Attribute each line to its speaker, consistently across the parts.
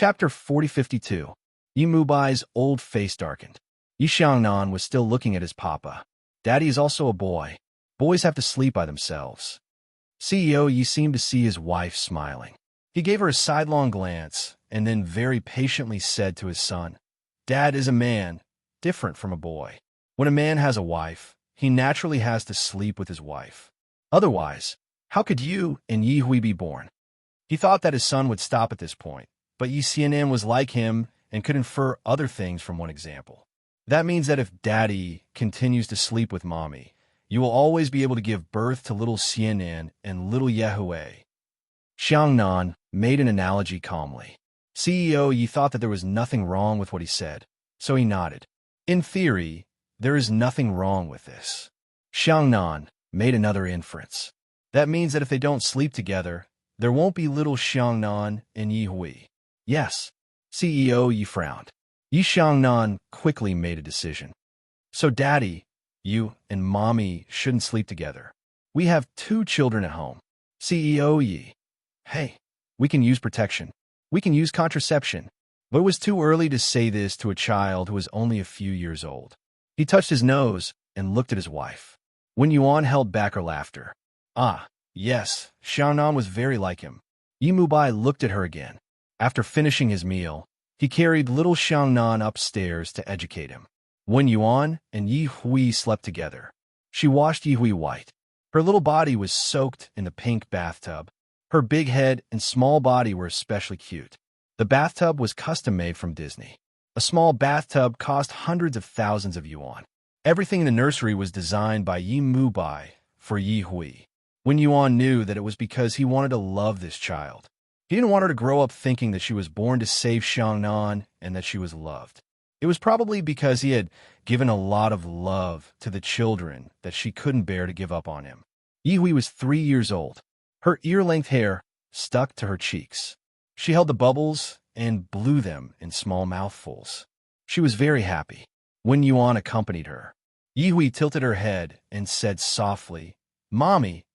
Speaker 1: Chapter 4052. Yi Mubai's old face darkened. Yi Xiangnan was still looking at his papa. Daddy is also a boy. Boys have to sleep by themselves. CEO Yi seemed to see his wife smiling. He gave her a sidelong glance and then very patiently said to his son, Dad is a man, different from a boy. When a man has a wife, he naturally has to sleep with his wife. Otherwise, how could you and Yi Hui be born? He thought that his son would stop at this point, but Yi Xianan was like him and could infer other things from one example. That means that if Daddy continues to sleep with Mommy, you will always be able to give birth to little Xianan and little Yehui. Xiangnan made an analogy calmly. CEO Yi thought that there was nothing wrong with what he said, so he nodded. In theory, there is nothing wrong with this. Xiangnan made another inference. That means that if they don't sleep together, there won't be little Xiangnan and Yi Hui. Yes, CEO Yi frowned. Yi Xiangnan quickly made a decision. So Daddy, you and Mommy shouldn't sleep together. We have 2 children at home. CEO Yi. Hey, we can use protection. We can use contraception. But it was too early to say this to a child who was only a few years old. He touched his nose and looked at his wife. Wen Yuan held back her laughter. Ah, yes, Xiangnan was very like him. Yi Mubai looked at her again. After finishing his meal, he carried little Xiangnan upstairs to educate him. Wen Yuan and Yi Hui slept together. She washed Yi Hui white. Her little body was soaked in the pink bathtub. Her big head and small body were especially cute. The bathtub was custom-made from Disney. A small bathtub cost hundreds of thousands of yuan. Everything in the nursery was designed by Yi Mubai for Yi Hui. Wen Yuan knew that it was because he wanted to love this child. He didn't want her to grow up thinking that she was born to save Xiangnan and that she was loved. It was probably because he had given a lot of love to the children that she couldn't bear to give up on him. Yi Hui was 3 years old. Her ear-length hair stuck to her cheeks. She held the bubbles and blew them in small mouthfuls. She was very happy. Wen Yuan accompanied her. Yi Hui tilted her head and said softly, Mommy,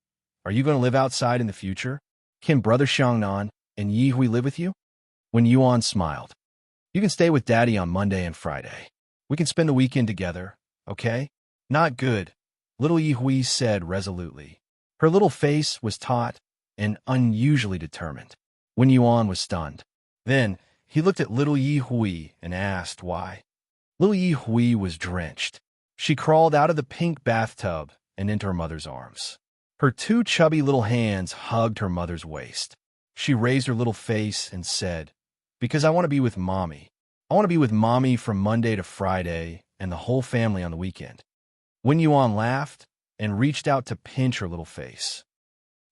Speaker 1: are you going to live outside in the future? Can Brother Xiangnan and Yi Hui live with you? Wen Yuan smiled. You can stay with Daddy on Monday and Friday. We can spend the weekend together, okay? Not good, little Yi Hui said resolutely. Her little face was taut and unusually determined. Wen Yuan was stunned. Then he looked at little Yi Hui and asked why. Little Yi Hui was drenched. She crawled out of the pink bathtub and into her mother's arms. Her 2 chubby little hands hugged her mother's waist. She raised her little face and said, Because I want to be with Mommy. I want to be with Mommy from Monday to Friday and the whole family on the weekend. Wen Yuan laughed and reached out to pinch her little face.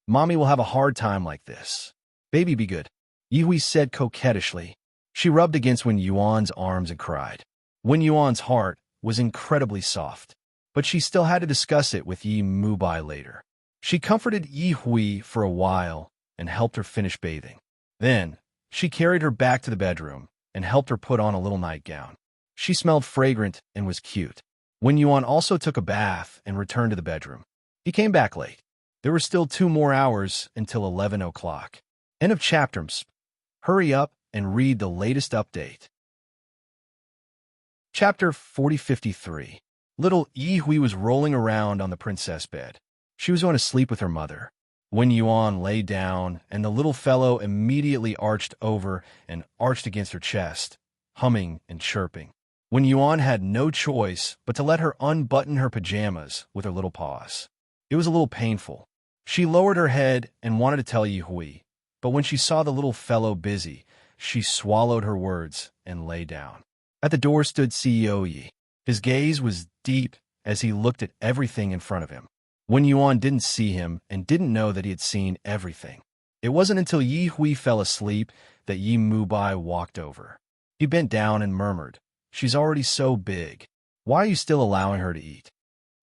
Speaker 1: Mommy will have a hard time like this. Baby, be good, Yi Hui said coquettishly. She rubbed against Wen Yuan's arms and cried. Wen Yuan's heart was incredibly soft, but she still had to discuss it with Yi Mubai later. She comforted Yi Hui for a while and helped her finish bathing. Then, she carried her back to the bedroom and helped her put on a little nightgown. She smelled fragrant and was cute. Wen Yuan also took a bath and returned to the bedroom. He came back late. There were still 2 more hours until 11 o'clock. End of chapter. Hurry up and read the latest update. Chapter 4053. Little Yi Hui was rolling around on the princess bed. She was going to sleep with her mother. Wen Yuan lay down, and the little fellow immediately arched over and arched against her chest, humming and chirping. Wen Yuan had no choice but to let her unbutton her pajamas with her little paws. It was a little painful. She lowered her head and wanted to tell Yi Hui, but when she saw the little fellow busy, she swallowed her words and lay down. At the door stood CEO Yi. His gaze was deep as he looked at everything in front of him. Wen Yuan didn't see him and didn't know that he had seen everything. It wasn't until Yi Hui fell asleep that Yi Mubai walked over. He bent down and murmured, She's already so big. Why are you still allowing her to eat?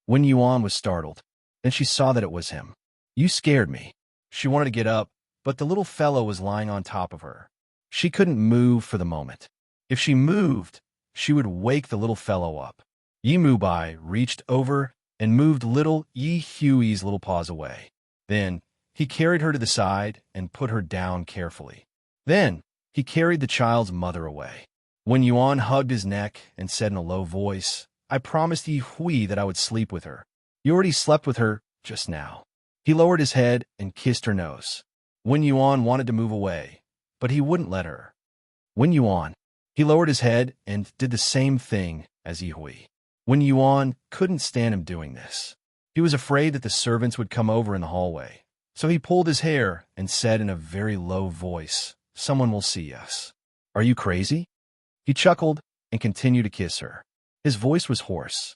Speaker 1: Wen Yuan was startled. Then she saw that it was him. You scared me. She wanted to get up, but the little fellow was lying on top of her. She couldn't move for the moment. If she moved, she would wake the little fellow up. Yi Mubai reached over and moved little Yi Hui's little paws away. Then he carried her to the side and put her down carefully. Then He carried the child's mother away. Wen Yuan hugged his neck and said in a low voice, I promised Yi Hui that I would sleep with her. You already slept with her just now. He lowered his head and kissed her nose. Wen Yuan wanted to move away, but he wouldn't let her. Wen Yuan. He lowered his head and did the same thing as Yi Hui. Wen Yuan couldn't stand him doing this. He was afraid that the servants would come over in the hallway, so he pulled his hair and said in a very low voice, Someone will see us. Are you crazy? He chuckled and continued to kiss her. His voice was hoarse.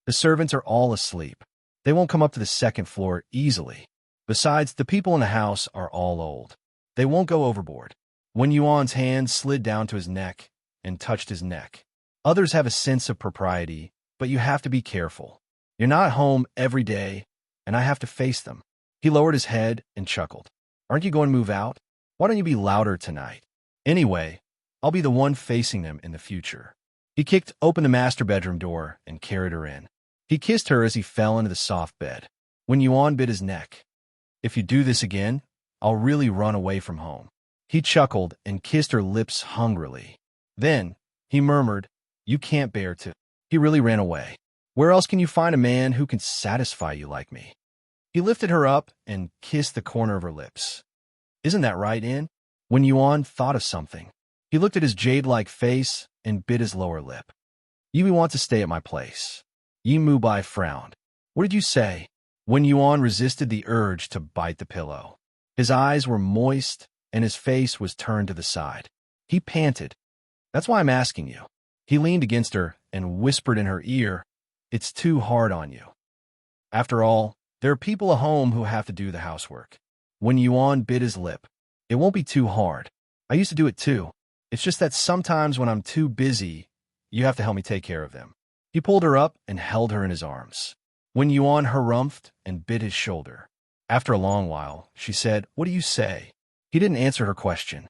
Speaker 1: The servants are all asleep. They won't come up to the second floor easily. Besides, the people in the house are all old. They won't go overboard. Wen Yuan's hand slid down to his neck and touched his neck. Others have a sense of propriety, but you have to be careful. You're not home every day, and I have to face them. He lowered his head and chuckled. Aren't you going to move out? Why don't you be louder tonight? Anyway, I'll be the one facing them in the future. He kicked open the master bedroom door and carried her in. He kissed her as he fell into the soft bed. Wen Yuan bit his neck. If you do this again, I'll really run away from home. He chuckled and kissed her lips hungrily. Then, he murmured, You can't bear to. He really ran away. Where else can you find a man who can satisfy you like me? He lifted her up and kissed the corner of her lips. Isn't that right, In? Wen Yuan thought of something. He looked at his jade-like face and bit his lower lip. You want to stay at my place. Yi Mubai frowned. What did you say? Wen Yuan resisted the urge to bite the pillow. His eyes were moist and his face was turned to the side. He panted. That's why I'm asking you. He leaned against her and whispered in her ear, It's too hard on you. After all, there are people at home who have to do the housework. Wen Yuan bit his lip. It won't be too hard. I used to do it too. It's just that sometimes when I'm too busy, you have to help me take care of them. He pulled her up and held her in his arms. Wen Yuan harumphed and bit his shoulder. After a long while, she said, What do you say? He didn't answer her question.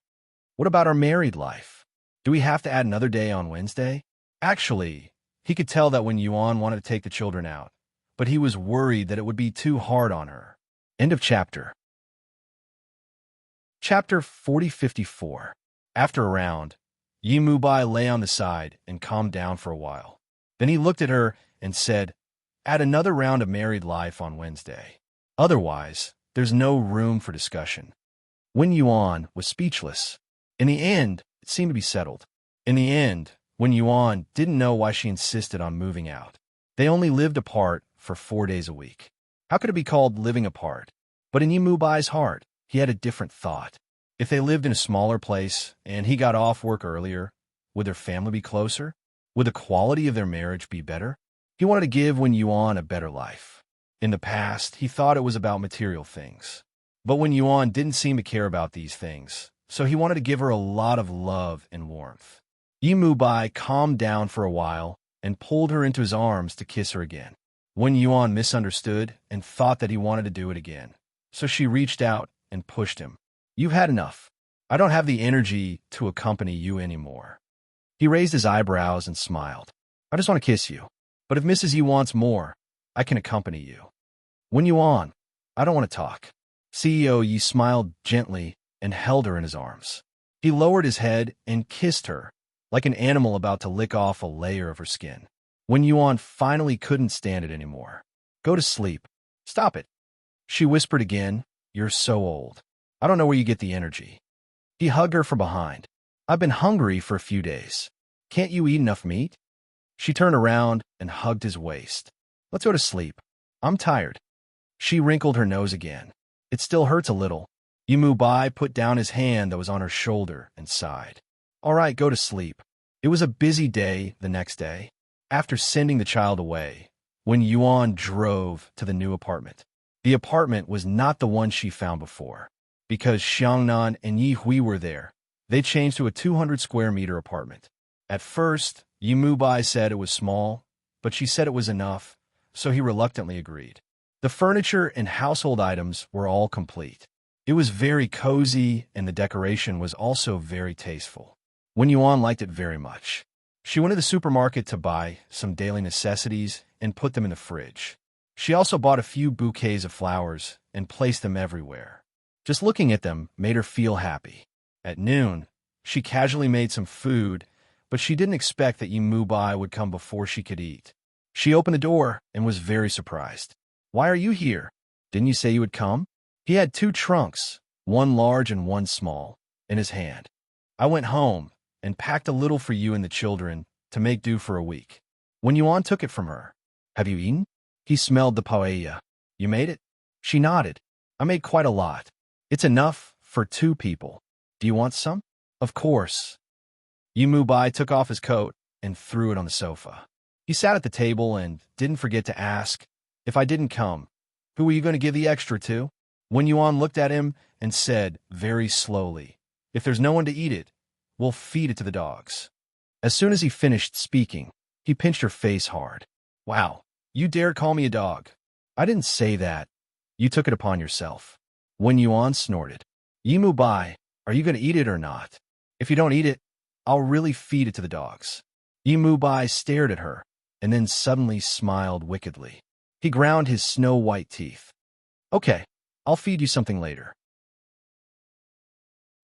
Speaker 1: What about our married life? Do we have to add another day on Wednesday? Actually, he could tell that Wen Yuan wanted to take the children out, but he was worried that it would be too hard on her. End of chapter. Chapter 4054. After a round, Yi Mubai lay on the side and calmed down for a while. Then he looked at her and said, Add another round of married life on Wednesday. Otherwise, there's no room for discussion. Wen Yuan was speechless. In the end, it seemed to be settled. In the end, Wen Yuan didn't know why she insisted on moving out. They only lived apart for 4 days a week. How could it be called living apart? But in Yi Mubai's heart, he had a different thought. If they lived in a smaller place and he got off work earlier, would their family be closer? Would the quality of their marriage be better? He wanted to give Wen Yuan a better life. In the past, he thought it was about material things. But Wen Yuan didn't seem to care about these things, so he wanted to give her a lot of love and warmth. Yi Mubai calmed down for a while and pulled her into his arms to kiss her again. Wen Yuan misunderstood and thought that he wanted to do it again, so she reached out and pushed him. You've had enough. I don't have the energy to accompany you anymore. He raised his eyebrows and smiled. I just want to kiss you. But if Mrs. Yi wants more, I can accompany you. Wen Yuan, I don't want to talk. CEO Yi smiled gently and held her in his arms. He lowered his head and kissed her, like an animal about to lick off a layer of her skin. Wen Yuan finally couldn't stand it anymore. Go to sleep. Stop it. She whispered again, You're so old. I don't know where you get the energy. He hugged her from behind. I've been hungry for a few days. Can't you eat enough meat? She turned around and hugged his waist. Let's go to sleep. I'm tired. She wrinkled her nose again. It still hurts a little. Yi Mubai put down his hand that was on her shoulder and sighed. All right, go to sleep. It was a busy day the next day. After sending the child away, Wen Yuan drove to the new apartment. The apartment was not the one she found before. Because Xiangnan and Yi Hui were there, they changed to a 200-square-meter apartment. At first, Yi Mubai said it was small, but she said it was enough, so he reluctantly agreed. The furniture and household items were all complete. It was very cozy, and the decoration was also very tasteful. Wen Yuan liked it very much. She went to the supermarket to buy some daily necessities and put them in the fridge. She also bought a few bouquets of flowers and placed them everywhere. Just looking at them made her feel happy. At noon, She casually made some food, but she didn't expect that Yi Mubai would come before she could eat. She opened the door and was very surprised. "Why are you here? Didn't you say you would come?" He had two trunks, one large and one small, in his hand. "I went home and packed a little for you and the children to make do for a week." When Yuan took it from her, "Have you eaten?" He smelled the paella. "You made it?" She nodded. "I made quite a lot. It's enough for 2 people. Do you want some?" "Of course." Yi Mubai took off his coat and threw it on the sofa. He sat at the table and didn't forget to ask, "If I didn't come, who were you going to give the extra to?" When Yuan looked at him and said very slowly, "If there's no one to eat it, we'll feed it to the dogs." As soon as he finished speaking, he pinched her face hard. "Wow, you dare call me a dog?" "I didn't say that. You took it upon yourself." When Yuan snorted, "Yi Mubai, are you going to eat it or not? If you don't eat it, I'll really feed it to the dogs." Yi Mubai stared at her and then suddenly smiled wickedly. He ground his snow-white teeth. "Okay, I'll feed you something later."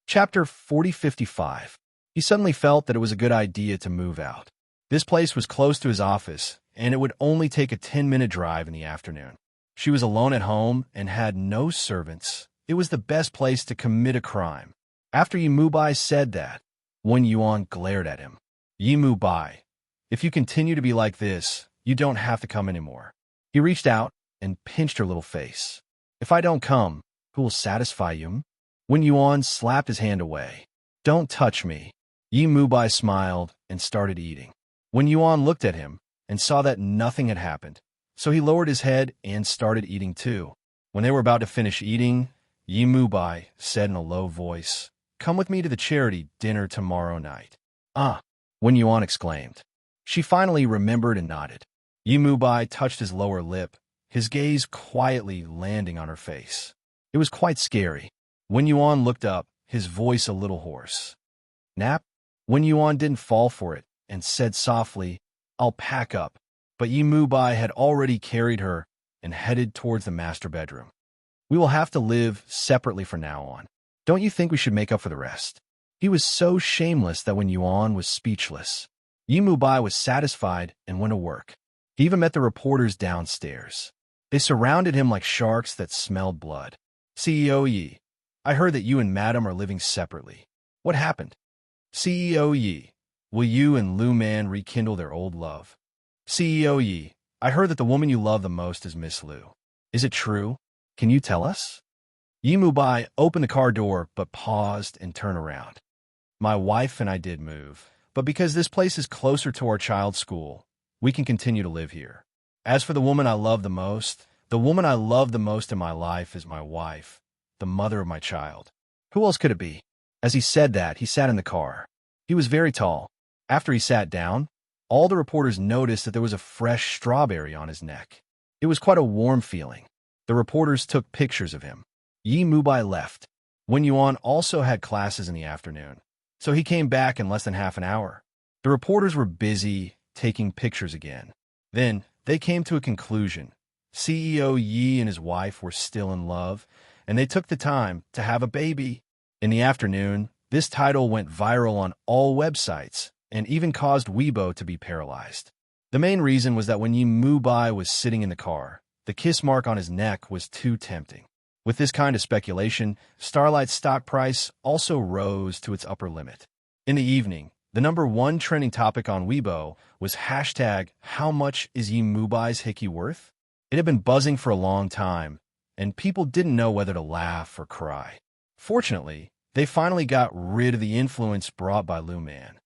Speaker 1: Chapter 4055. He suddenly felt that it was a good idea to move out. This place was close to his office, and it would only take a 10-minute drive in the afternoon. She was alone at home and had no servants. It was the best place to commit a crime. After Yi Mubai said that, Wen Yuan glared at him. "Yi Mubai, if you continue to be like this, you don't have to come anymore." He reached out and pinched her little face. "If I don't come, who will satisfy you?" Wen Yuan slapped his hand away. "Don't touch me." Yi Mubai smiled and started eating. Wen Yuan looked at him and saw that nothing had happened, so he lowered his head and started eating too. When they were about to finish eating, Yi Mubai said in a low voice, "Come with me to the charity dinner tomorrow night." "Ah," Wen Yuan exclaimed. She finally remembered and nodded. Yi Mubai touched his lower lip, his gaze quietly landing on her face. It was quite scary. Wen Yuan looked up, his voice a little hoarse. "Nap?" Wen Yuan didn't fall for it and said softly, "I'll pack up." But Yi Mubai had already carried her and headed towards the master bedroom. "We will have to live separately from now on. Don't you think we should make up for the rest?" He was so shameless that Wen Yuan was speechless. Yi Mubai was satisfied and went to work. He even met the reporters downstairs. They surrounded him like sharks that smelled blood. "CEO Yi, I heard that you and Madam are living separately. What happened?" "CEO Yi, will you and Lu Man rekindle their old love?" "CEO Yi, I heard that the woman you love the most is Miss Lu. Is it true? Can you tell us?" Yi Mubai opened the car door but paused and turned around. "My wife and I did move, but because this place is closer to our child's school, we can continue to live here. As for the woman I love the most in my life is my wife, the mother of my child. Who else could it be?" As he said that, he sat in the car. He was very tall. After he sat down, all the reporters noticed that there was a fresh strawberry on his neck. It was quite a warm feeling. The reporters took pictures of him. Yi Mubai left. Wen Yuan also had classes in the afternoon, so he came back in less than half an hour. The reporters were busy taking pictures again. Then they came to a conclusion. CEO Yi and his wife were still in love, and they took the time to have a baby. In the afternoon, this title went viral on all websites and even caused Weibo to be paralyzed. The main reason was that when Yi Mubai was sitting in the car, the kiss mark on his neck was too tempting. With this kind of speculation, Starlight's stock price also rose to its upper limit. In the evening, the #1 trending topic on Weibo was hashtag "How much is Yi Mubai's hickey worth?" It had been buzzing for a long time, and people didn't know whether to laugh or cry. Fortunately, they finally got rid of the influence brought by Lu Man.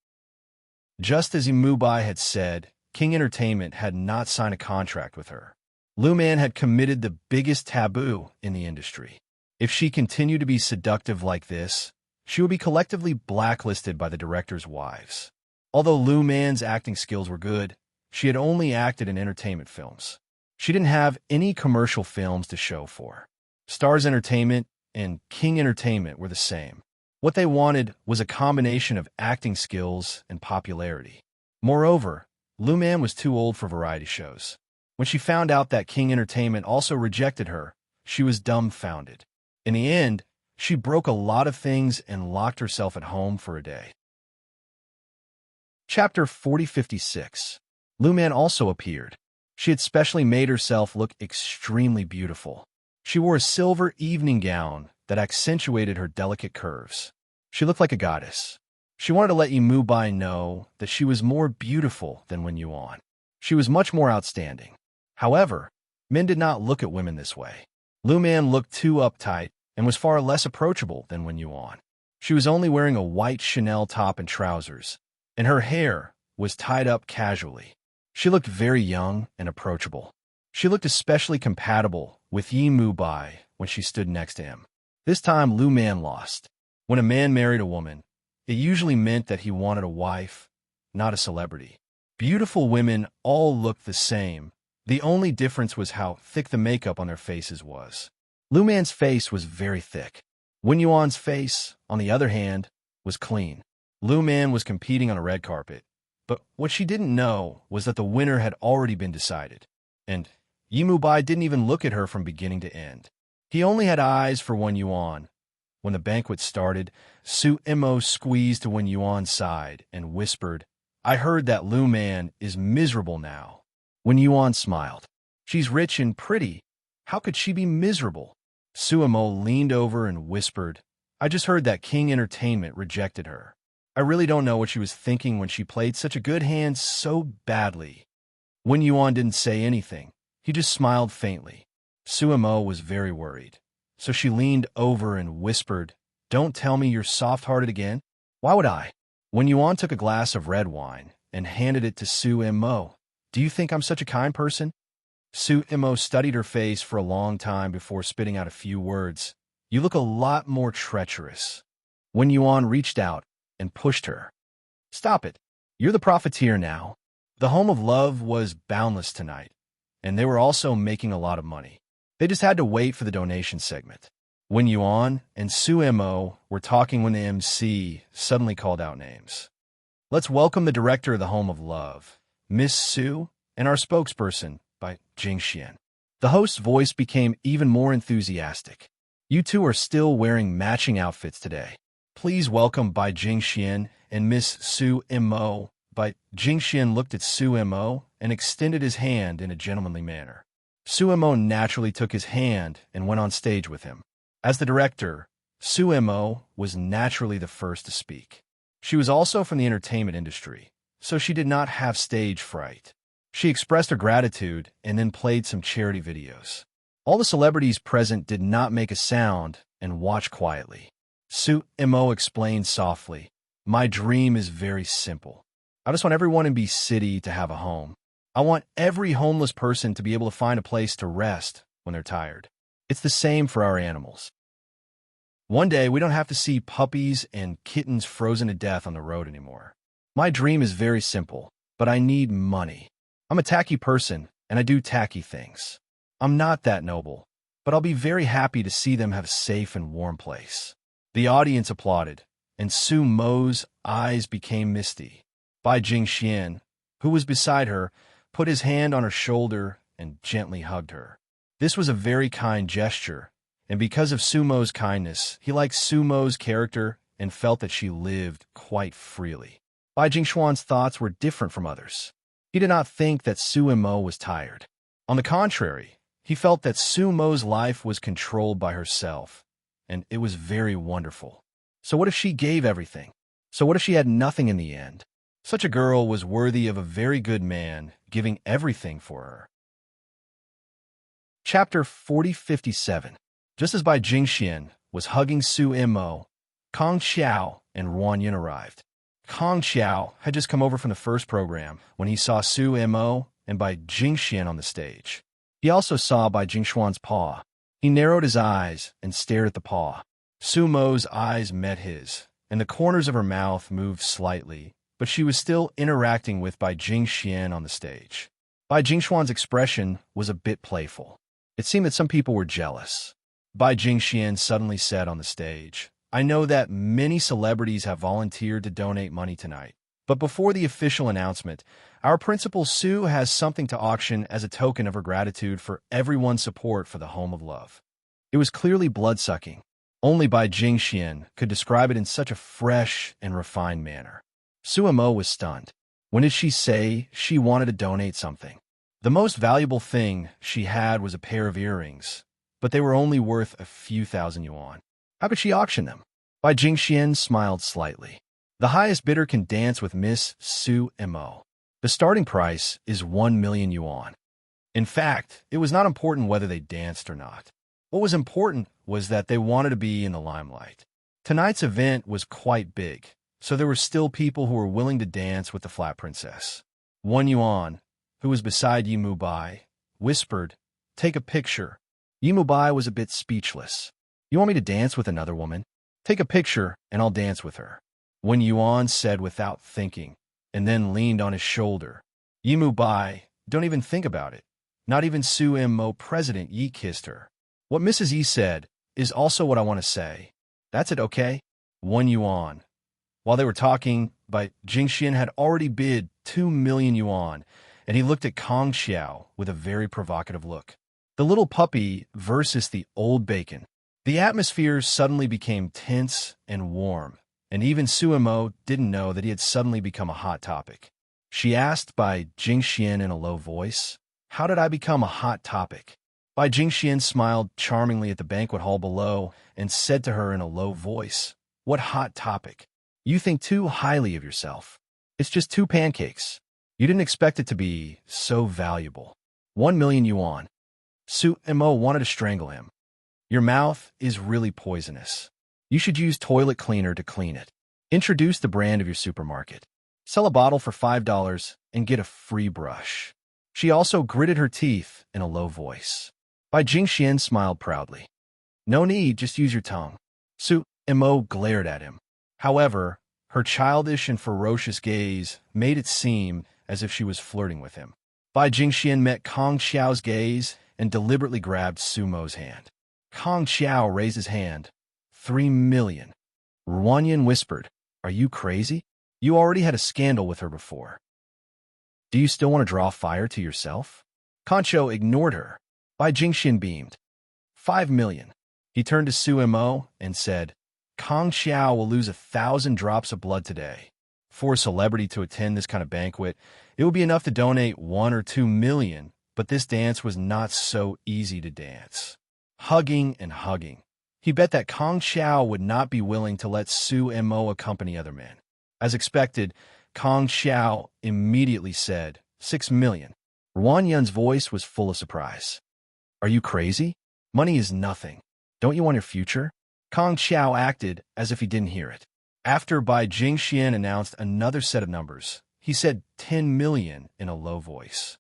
Speaker 1: Just as Yi Mubai had said, King Entertainment had not signed a contract with her. Lu Man had committed the biggest taboo in the industry. If she continued to be seductive like this, she would be collectively blacklisted by the directors' wives. Although Lu Man's acting skills were good, she had only acted in entertainment films. She didn't have any commercial films to show for. Stars Entertainment and King Entertainment were the same. What they wanted was a combination of acting skills and popularity. Moreover, Lu Man was too old for variety shows. When she found out that King Entertainment also rejected her, she was dumbfounded. In the end, She broke a lot of things and locked herself at home for a day. Chapter 4056. Luman also appeared. She had specially made herself look extremely beautiful. She wore a silver evening gown that accentuated her delicate curves. She looked like a goddess. She wanted to let Imubai know that she was more beautiful than Wen Yuan. She was much more outstanding. However, men did not look at women this way. Luman looked too uptight and was far less approachable than Wen Yuan. She was only wearing a white Chanel top and trousers, and her hair was tied up casually. She looked very young and approachable. She looked especially compatible with Yi Mubai when she stood next to him. This time, Luman lost. When a man married a woman, it usually meant that he wanted a wife, not a celebrity. Beautiful women all looked the same. The only difference was how thick the makeup on their faces was. Luman's face was very thick. Wen Yuan's face, on the other hand, was clean. Luman was competing on a red carpet, but what she didn't know was that the winner had already been decided, and Yi Mubai didn't even look at her from beginning to end. He only had eyes for Wen Yuan. When the banquet started, Su Immo squeezed to Wen Yuan's side and whispered, "I heard that Luman is miserable now." Wen Yuan smiled. "She's rich and pretty. How could she be miserable?" Su Immo leaned over and whispered, "I just heard that King Entertainment rejected her. I really don't know what she was thinking when she played such a good hand so badly." Wen Yuan didn't say anything. He just smiled faintly. Su Immo was very worried, so she leaned over and whispered, "Don't tell me you're soft-hearted again." "Why would I?" Wen Yuan took a glass of red wine and handed it to Su Immo. "Do you think I'm such a kind person?" Su Immo studied her face for a long time before spitting out a few words. "You look a lot more treacherous." Wen Yuan reached out and pushed her. "Stop it. You're the profiteer now." The Home of Love was boundless tonight, and they were also making a lot of money. They just had to wait for the donation segment. Wen Yuan and Su Immo were talking when the MC suddenly called out names. "Let's welcome the director of the Home of Love, Miss Su, and our spokesperson, by Jingxian." The host's voice became even more enthusiastic. "You two are still wearing matching outfits today. Please welcome Bai Jingxian and Miss Su Immo." Bai Jingxian looked at Su Immo and extended his hand in a gentlemanly manner. Su Immo naturally took his hand and went on stage with him. As the director, Su Immo was naturally the first to speak. She was also from the entertainment industry, so she did not have stage fright. She expressed her gratitude and then played some charity videos. All the celebrities present did not make a sound and watched quietly. Su Immo explained softly, "My dream is very simple. I just want everyone in B City to have a home. I want every homeless person to be able to find a place to rest when they're tired. It's the same for our animals. One day, we don't have to see puppies and kittens frozen to death on the road anymore. My dream is very simple, but I need money. I'm a tacky person, and I do tacky things. I'm not that noble, but I'll be very happy to see them have a safe and warm place." The audience applauded, and Su Mo's eyes became misty. Bai Jingxian, who was beside her, put his hand on her shoulder and gently hugged her. This was a very kind gesture, and because of Su Mo's kindness, he liked Su Mo's character and felt that she lived quite freely. Bai Jingxuan's thoughts were different from others. He did not think that Su Immo was tired. On the contrary, he felt that Su Mo's life was controlled by herself, and it was very wonderful. So what if she gave everything? So what if she had nothing in the end? Such a girl was worthy of a very good man giving everything for her. Chapter 4057. Just as Bai Jingxian was hugging Su Immo, Kong Xiao and Ruanyin arrived. Kong Xiao had just come over from the first program when he saw Su Immo and Bai Jingxian on the stage. He also saw Bai Jingxuan's paw. He narrowed his eyes and stared at the paw. Su Mo's eyes met his, and the corners of her mouth moved slightly, but she was still interacting with Bai Jingxian on the stage. Bai Jingxuan's expression was a bit playful. It seemed that some people were jealous. Bai Jingxian suddenly said on the stage, "I know that many celebrities have volunteered to donate money tonight, but before the official announcement, our principal Su has something to auction as a token of her gratitude for everyone's support for the Home of Love." It was clearly blood-sucking. Only Bai Jingxian could describe it in such a fresh and refined manner. Suemo was stunned. When did she say she wanted to donate something? The most valuable thing she had was a pair of earrings, but they were only worth a few thousand yuan. How could she auction them? Bai Jingxian smiled slightly. The highest bidder can dance with Miss Su Mo. The starting price is 1 million yuan. In fact, it was not important whether they danced or not. What was important was that they wanted to be in the limelight. Tonight's event was quite big, so there were still people who were willing to dance with the Flat Princess. 1 Yuan, who was beside Yimu Bai, whispered, "Take a picture." Yimu Bai was a bit speechless. "You want me to dance with another woman? Take a picture, and I'll dance with her." 1 Yuan said without thinking, and then leaned on his shoulder. "Yimu Bai, don't even think about it. Not even Su Mo President Yi kissed her. What Mrs. Yi said is also what I want to say. That's it, okay?" 1 Yuan. While they were talking, Bai Jingxian had already bid 2 million yuan, and he looked at Kong Xiao with a very provocative look. The little puppy versus the old bacon. The atmosphere suddenly became tense and warm, and even Suemo didn't know that he had suddenly become a hot topic. She asked Bai Jingxian in a low voice, "How did I become a hot topic?" Bai Jingxian smiled charmingly at the banquet hall below and said to her in a low voice, "What hot topic? You think too highly of yourself. It's just 2 pancakes. You didn't expect it to be so valuable. 1 million yuan. Su Mo wanted to strangle him. Your mouth is really poisonous. You should use toilet cleaner to clean it. Introduce the brand of your supermarket. Sell a bottle for $5 and get a free brush." She also gritted her teeth in a low voice. Bai Jingxian smiled proudly. "No need, just use your tongue." Su Mo glared at him. However, her childish and ferocious gaze made it seem as if she was flirting with him. Bai Jingxian met Kong Xiao's gaze and deliberately grabbed Sumo's hand. Kong Xiao raised his hand. 3 million. Ruanyan whispered, "Are you crazy? You already had a scandal with her before. Do you still want to draw fire to yourself?" Concho ignored her. Bai Jingxian beamed. 5 million. He turned to Su Mo and said, "Kong Xiao will lose 1,000 drops of blood today. For a celebrity to attend this kind of banquet, it would be enough to donate 1 or 2 million, but this dance was not so easy to dance." Hugging and hugging. He bet that Kong Xiao would not be willing to let Su Mo accompany other men. As expected, Kong Xiao immediately said, 6 million. Ruan Yun's voice was full of surprise. "Are you crazy? Money is nothing. Don't you want your future?" Kong Xiao acted as if he didn't hear it. After Bai Jingxian announced another set of numbers, he said 10 million in a low voice.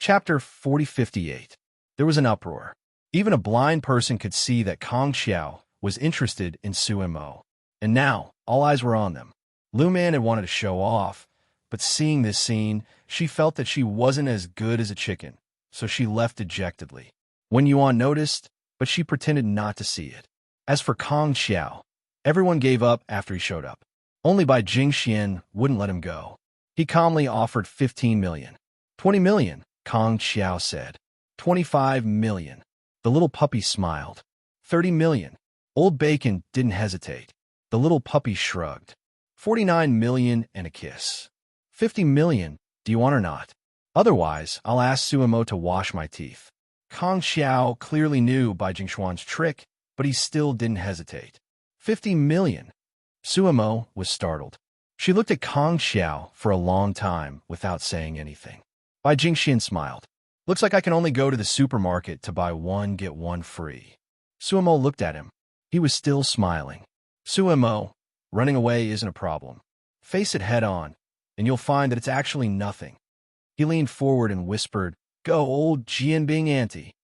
Speaker 1: Chapter 4058. There was an uproar. Even a blind person could see that Kong Xiao was interested in Su Mo. And now, all eyes were on them. Lu Man had wanted to show off, but seeing this scene, she felt that she wasn't as good as a chicken, so she left dejectedly. Wen Yuan noticed, but she pretended not to see it. As for Kong Xiao, everyone gave up after he showed up. Only Bai Jingxian wouldn't let him go. He calmly offered 15 million. 20 million, Kong Xiao said. 25 million. The little puppy smiled. 30 million. Old Bacon didn't hesitate. The little puppy shrugged. 49 million and a kiss. 50 million, do you want or not? Otherwise, I'll ask Suemo to wash my teeth. Kong Xiao clearly knew Bai Jingxuan's trick, but he still didn't hesitate. 50 million. Suemo was startled. She looked at Kong Xiao for a long time without saying anything. Bai Jingxian smiled. Looks like I can only go to the supermarket to buy 1 get 1 free. Suemo looked at him. He was still smiling. Suemo, running away isn't a problem. Face it head on, and you'll find that it's actually nothing. He leaned forward and whispered, Go, old Jianbing auntie.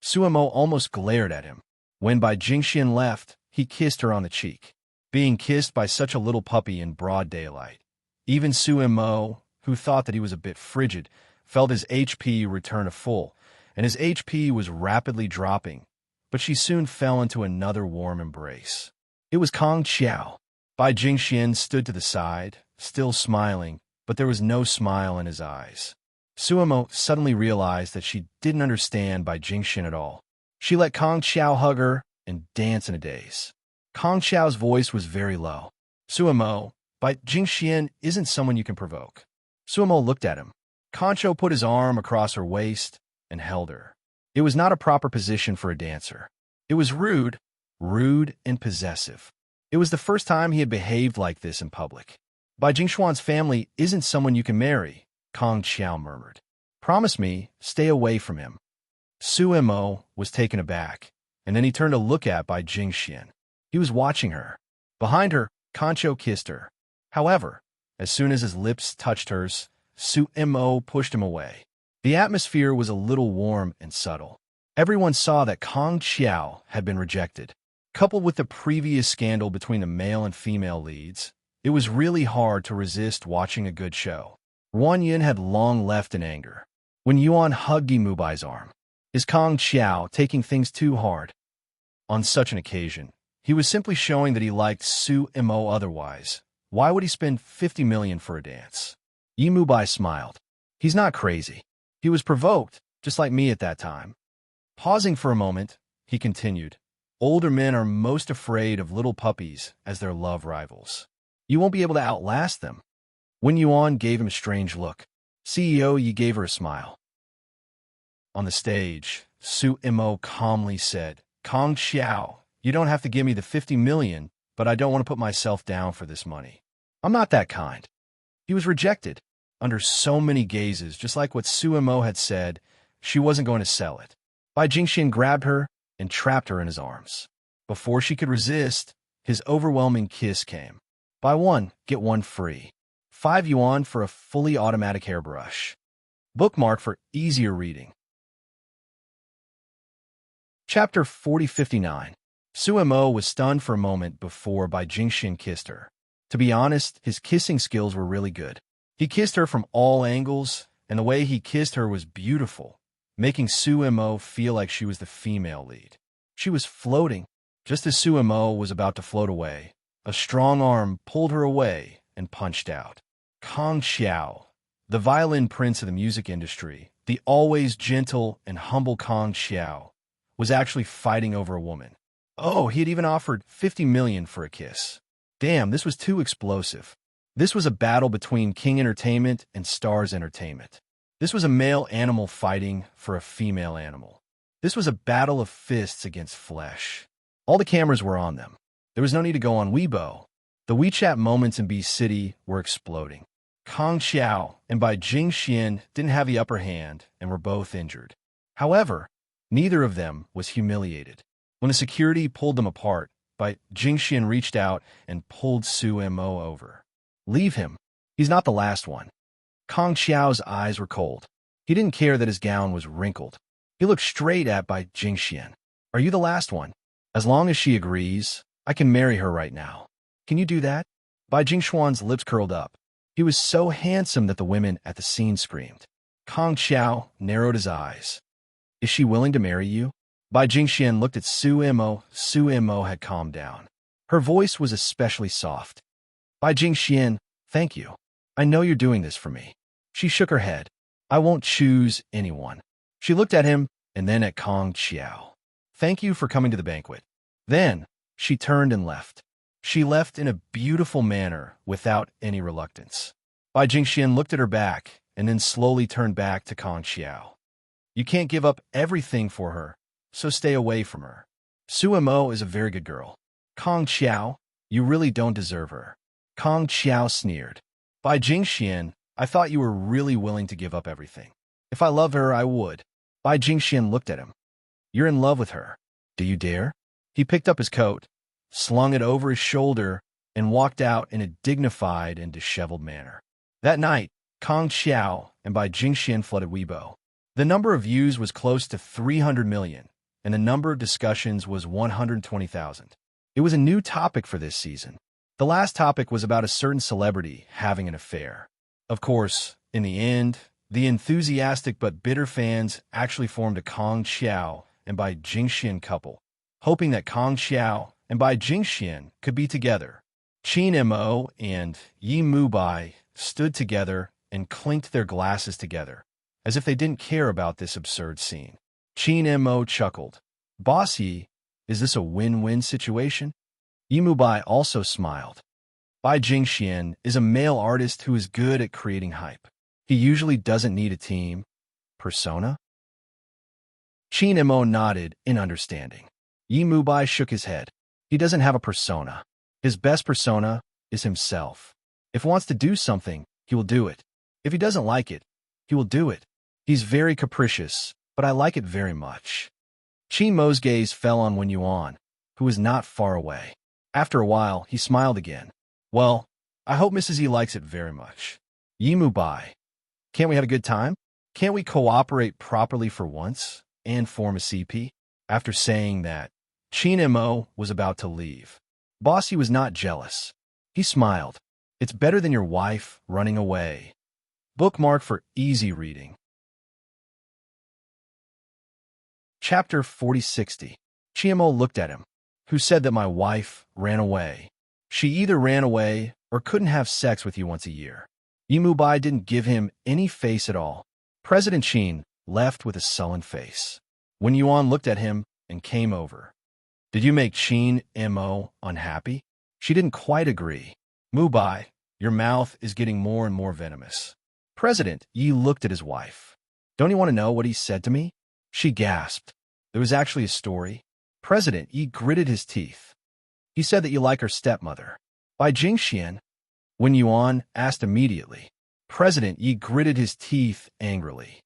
Speaker 1: Suemo almost glared at him. When Bai Jingxian left, he kissed her on the cheek. Being kissed by such a little puppy in broad daylight. Even Suemo, who thought that he was a bit frigid, felt his HP return to full, and his HP was rapidly dropping, but she soon fell into another warm embrace. It was Kong Xiao. Bai Jingxian stood to the side, still smiling, but there was no smile in his eyes. Suemo suddenly realized that she didn't understand Bai Jingxian at all. She let Kong Xiao hug her and dance in a daze. Kong Xiao's voice was very low. Suemo, by Jingxian isn't someone you can provoke. Suemo looked at him. Concho put his arm across her waist and held her. It was not a proper position for a dancer. It was rude and possessive. It was the first time he had behaved like this in public. Bai Jingshuan's family isn't someone you can marry, Kong Xiao murmured. Promise me, stay away from him. Suemo was taken aback, and then he turned to look at Bai Jingxian. He was watching her. Behind her, Concho kissed her. However, as soon as his lips touched hers, Suemo pushed him away. The atmosphere was a little warm and subtle. Everyone saw that Kong Xiao had been rejected. Coupled with the previous scandal between the male and female leads, it was really hard to resist watching a good show. Ruan Yin had long left in anger. When Yuan hugged Yi Mubai's arm, is Kong Xiao taking things too hard? On such an occasion, he was simply showing that he liked Suemo otherwise. Why would he spend 50 million for a dance? Yi Mubai smiled. He's not crazy. He was provoked, just like me at that time. Pausing for a moment, he continued, older men are most afraid of little puppies as their love rivals. You won't be able to outlast them. Wen Yuan gave him a strange look. CEO Yi gave her a smile. On the stage, Suemo calmly said, Kong Xiao, you don't have to give me the 50 million, but I don't want to put myself down for this money. I'm not that kind. He was rejected. Under so many gazes, just like what Suemo had said, she wasn't going to sell it. Bai Jingxian grabbed her and trapped her in his arms. Before she could resist, his overwhelming kiss came. Buy one, get one free. 5 yuan for a fully automatic hairbrush. Bookmark for easier reading. Chapter 4059. Suemo was stunned for a moment before Bai Jingxian kissed her. To be honest, his kissing skills were really good. He kissed her from all angles, and the way he kissed her was beautiful, making Suemo feel like she was the female lead. She was floating. Just as Suemo was about to float away, a strong arm pulled her away and punched out. Kong Xiao, the violin prince of the music industry, the always gentle and humble Kong Xiao, was actually fighting over a woman. Oh, he had even offered 50 million for a kiss. Damn, this was too explosive. This was a battle between King Entertainment and Stars Entertainment. This was a male animal fighting for a female animal. This was a battle of fists against flesh. All the cameras were on them. There was no need to go on Weibo. The WeChat moments in B City were exploding. Kong Xiao and Bai Jingxian didn't have the upper hand and were both injured. However, neither of them was humiliated. When the security pulled them apart, Bai Jingxian reached out and pulled Suemo over. Leave him. He's not the last one. Kong Xiao's eyes were cold. He didn't care that his gown was wrinkled. He looked straight at Bai Jingxian. Are you the last one? As long as she agrees, I can marry her right now. Can you do that? Bai Jingshuan's lips curled up. He was so handsome that the women at the scene screamed. Kong Xiao narrowed his eyes. Is she willing to marry you? Bai Jingxian looked at Suemo. Suemo had calmed down. Her voice was especially soft. Bai Jingxian, thank you. I know you're doing this for me. She shook her head. I won't choose anyone. She looked at him and then at Kong Xiao. Thank you for coming to the banquet. Then she turned and left. She left in a beautiful manner without any reluctance. Bai Jingxian looked at her back and then slowly turned back to Kong Xiao. You can't give up everything for her, so stay away from her. Suemo is a very good girl. Kong Xiao, you really don't deserve her. Kong Xiao sneered. Bai Jingxian, I thought you were really willing to give up everything. If I loved her, I would. Bai Jingxian looked at him. You're in love with her. Do you dare? He picked up his coat, slung it over his shoulder, and walked out in a dignified and disheveled manner. That night, Kong Xiao and Bai Jingxian flooded Weibo. The number of views was close to 300 million, and the number of discussions was 120,000. It was a new topic for this season. The last topic was about a certain celebrity having an affair. Of course, in the end, the enthusiastic but bitter fans actually formed a Kong Xiao and Bai Jingxian couple, hoping that Kong Xiao and Bai Jingxian could be together. Qin Mo and Yi Mubai stood together and clinked their glasses together, as if they didn't care about this absurd scene. Qin Mo chuckled. Boss Yi, is this a win-win situation? Yimubai also smiled. Bai Jingxian is a male artist who is good at creating hype. He usually doesn't need a team. Persona? Qin Mo nodded in understanding. Yimubai shook his head. He doesn't have a persona. His best persona is himself. If he wants to do something, he will do it. If he doesn't like it, he will do it. He's very capricious, but I like it very much. Qin Mo's gaze fell on Wen Yuan, who was not far away. After a while, he smiled again. Well, I hope Mrs. Yi likes it very much. Yimubai, can't we have a good time? Can't we cooperate properly for once and form a CP? After saying that, Qin Mo was about to leave. Bossy was not jealous. He smiled. It's better than your wife running away. Bookmark for easy reading. Chapter 4060. Chiemo looked at him. Who said that my wife ran away? She either ran away or couldn't have sex with you once a year. Yimubai didn't give him any face at all. President Qin left with a sullen face. Wen Yuan looked at him and came over. Did you make Qin Mo unhappy? She didn't quite agree. Mubai, your mouth is getting more and more venomous. President Yi looked at his wife. Don't you want to know what he said to me? She gasped. There was actually a story. President Yi gritted his teeth. He said that you like her stepmother. By Jingxian, Wen Yuan asked immediately. President Yi gritted his teeth angrily.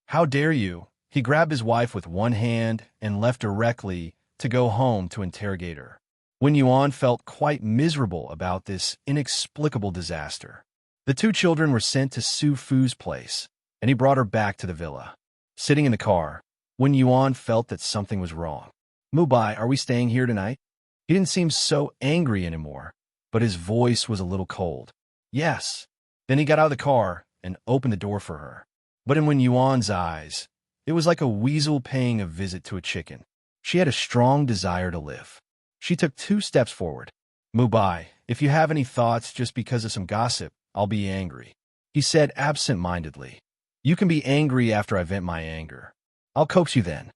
Speaker 1: How dare you? He grabbed his wife with one hand and left directly to go home to interrogate her. Wen Yuan felt quite miserable about this inexplicable disaster. The two children were sent to Su Fu's place, and he brought her back to the villa. Sitting in the car, Wen Yuan felt that something was wrong. Mubai, are we staying here tonight? He didn't seem so angry anymore, but his voice was a little cold. Yes. Then he got out of the car and opened the door for her. But in Wen Yuan's eyes, it was like a weasel paying a visit to a chicken. She had a strong desire to live. She took 2 steps forward. Mubai, if you have any thoughts just because of some gossip, I'll be angry. He said absent-mindedly. You can be angry after I vent my anger. I'll coax you then.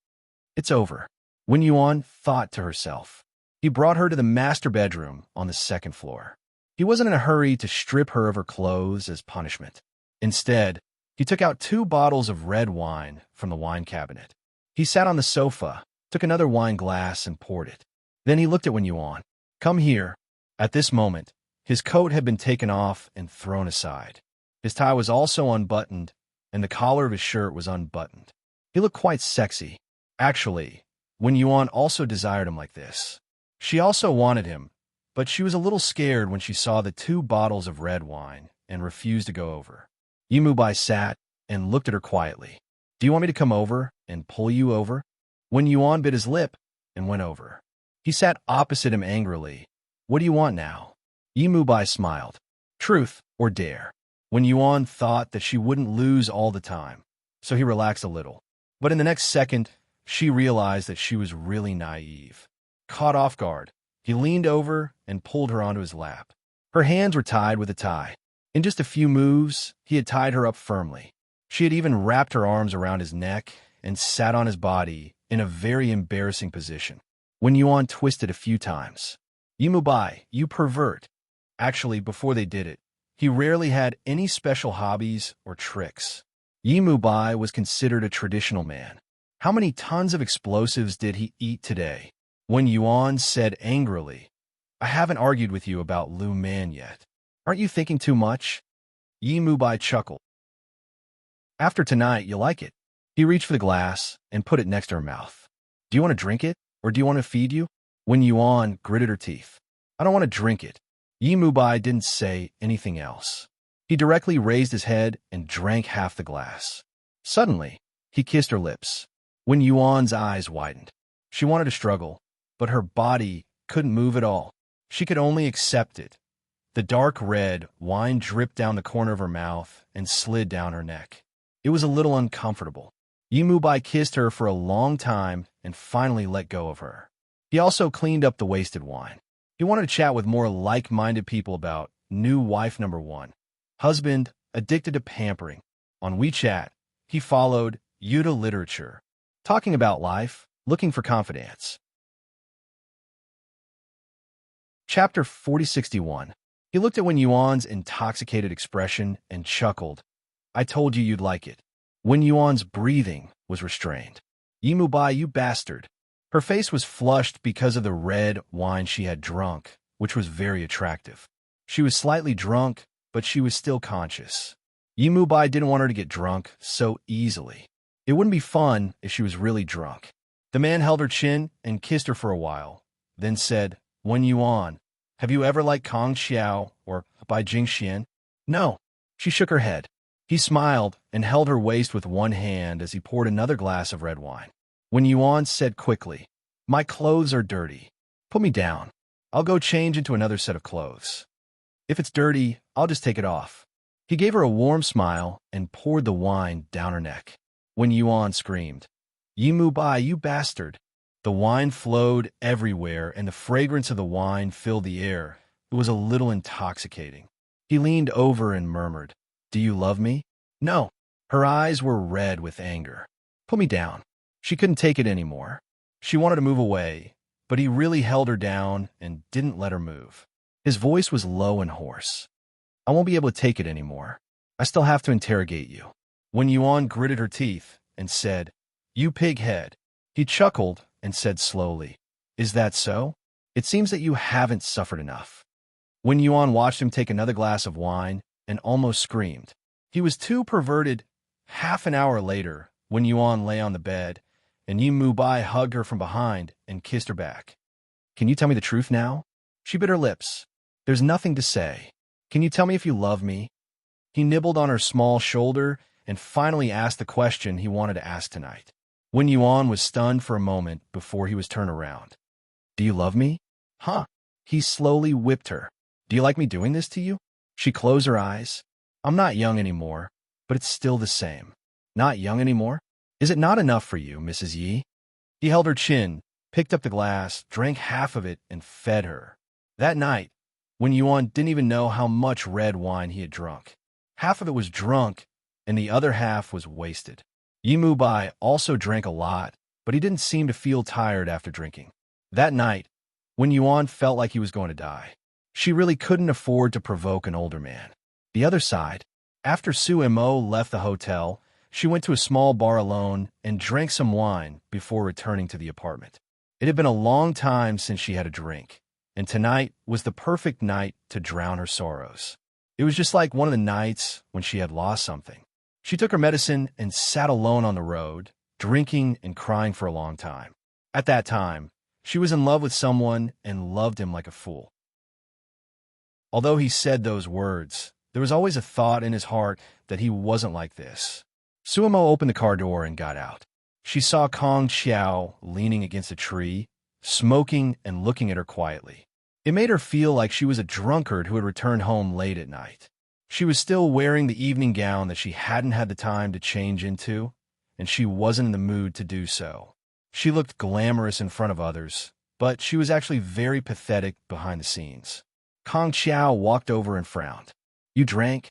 Speaker 1: It's over. Wen Yuan thought to herself. He brought her to the master bedroom on the 2nd floor. He wasn't in a hurry to strip her of her clothes as punishment. Instead, he took out 2 bottles of red wine from the wine cabinet. He sat on the sofa, took another wine glass and poured it. Then he looked at Wen Yuan. Come here. At this moment, his coat had been taken off and thrown aside. His tie was also unbuttoned, and the collar of his shirt was unbuttoned. He looked quite sexy. Actually, Wen Yuan also desired him like this. She also wanted him, but she was a little scared when she saw the 2 bottles of red wine and refused to go over. Yimubai sat and looked at her quietly. Do you want me to come over and pull you over? Wen Yuan bit his lip and went over. He sat opposite him angrily. What do you want now? Yimubai smiled. Truth or dare? Wen Yuan thought that she wouldn't lose all the time, so he relaxed a little. But in the next second, she realized that she was really naive. Caught off guard, he leaned over and pulled her onto his lap. Her hands were tied with a tie. In just a few moves, he had tied her up firmly. She had even wrapped her arms around his neck and sat on his body in a very embarrassing position. Wen Yuan twisted a few times. Yimubai, you pervert. Actually, before they did it, he rarely had any special hobbies or tricks. Yimubai was considered a traditional man. How many tons of explosives did he eat today? Wen Yuan said angrily, I haven't argued with you about Lu Man yet. Aren't you thinking too much? Yimubai chuckled. After tonight, you'll like it. He reached for the glass and put it next to her mouth. Do you want to drink it, or do you want to feed you? Wen Yuan gritted her teeth. I don't want to drink it. Yimubai didn't say anything else. He directly raised his head and drank half the glass. Suddenly, he kissed her lips. Wen Yuan's eyes widened. She wanted to struggle, but her body couldn't move at all. She could only accept it. The dark red wine dripped down the corner of her mouth and slid down her neck. It was a little uncomfortable. Yimubai kissed her for a long time and finally let go of her. He also cleaned up the wasted wine. He wanted to chat with more like-minded people about new wife number 1. Husband, addicted to pampering. On WeChat, he followed Yuta Literature. Talking about life, looking for confidence. Chapter 4061. He looked at Wen Yuan's intoxicated expression and chuckled. I told you you'd like it. Wen Yuan's breathing was restrained. Yimu Bai, you bastard. Her face was flushed because of the red wine she had drunk, which was very attractive. She was slightly drunk, but she was still conscious. Yimu Bai didn't want her to get drunk so easily. It wouldn't be fun if she was really drunk. The man held her chin and kissed her for a while, then said, Wen Yuan, have you ever liked Kong Xiao or Bai Jingxian? No. She shook her head. He smiled and held her waist with one hand as he poured another glass of red wine. Wen Yuan said quickly, my clothes are dirty. Put me down. I'll go change into another set of clothes. If it's dirty, I'll just take it off. He gave her a warm smile and poured the wine down her neck. Wen Yuan screamed, Yimu Bai, you bastard. The wine flowed everywhere, and the fragrance of the wine filled the air. It was a little intoxicating. He leaned over and murmured, do you love me? No. Her eyes were red with anger. Put me down. She couldn't take it anymore. She wanted to move away, but he really held her down and didn't let her move. His voice was low and hoarse. I won't be able to take it anymore. I still have to interrogate you. Wen Yuan gritted her teeth and said, you pig head. He chuckled and said slowly, is that so? It seems that you haven't suffered enough. Wen Yuan watched him take another glass of wine and almost screamed. He was too perverted. Half an hour later, Wen Yuan lay on the bed, and Yimu Bai hugged her from behind and kissed her back. Can you tell me the truth now? She bit her lips. There's nothing to say. Can you tell me if you love me? He nibbled on her small shoulder and finally asked the question he wanted to ask tonight. Wen Yuan was stunned for a moment before he was turned around. Do you love me? Huh? He slowly whipped her. Do you like me doing this to you? She closed her eyes. I'm not young anymore, but it's still the same. Not young anymore? Is it not enough for you, Mrs. Yi? He held her chin, picked up the glass, drank half of it, and fed her. That night, Wen Yuan didn't even know how much red wine he had drunk. Half of it was drunk, and the other half was wasted. Yimu Bai also drank a lot, but he didn't seem to feel tired after drinking. That night, Wen Yuan felt like he was going to die. She really couldn't afford to provoke an older man. The other side, after Su Mo left the hotel, she went to a small bar alone and drank some wine before returning to the apartment. It had been a long time since she had a drink, and tonight was the perfect night to drown her sorrows. It was just like one of the nights when she had lost something. She took her medicine and sat alone on the road, drinking and crying for a long time. At that time, she was in love with someone and loved him like a fool. Although he said those words, there was always a thought in his heart that he wasn't like this. Suemo opened the car door and got out. She saw Kong Xiao leaning against a tree, smoking and looking at her quietly. It made her feel like she was a drunkard who had returned home late at night. She was still wearing the evening gown that she hadn't had the time to change into, and she wasn't in the mood to do so. She looked glamorous in front of others, but she was actually very pathetic behind the scenes. Kong Xiao walked over and frowned. You drank?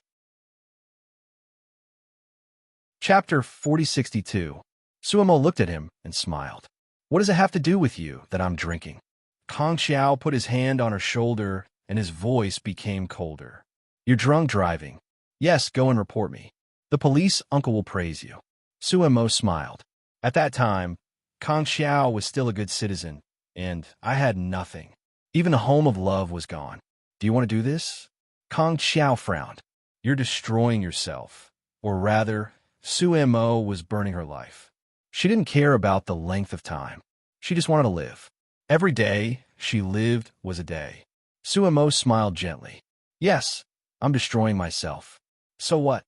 Speaker 1: Chapter 4062. Suemo looked at him and smiled. What does it have to do with you that I'm drinking? Kong Xiao put his hand on her shoulder and his voice became colder. You're drunk driving. Yes, go and report me. The police uncle will praise you. Suemo smiled. At that time, Kong Xiao was still a good citizen, and I had nothing. Even the home of love was gone. Do you want to do this? Kong Xiao frowned. You're destroying yourself. Or rather, Suemo was burning her life. She didn't care about the length of time. She just wanted to live. Every day she lived was a day. Suemo smiled gently. Yes, I'm destroying myself. So what?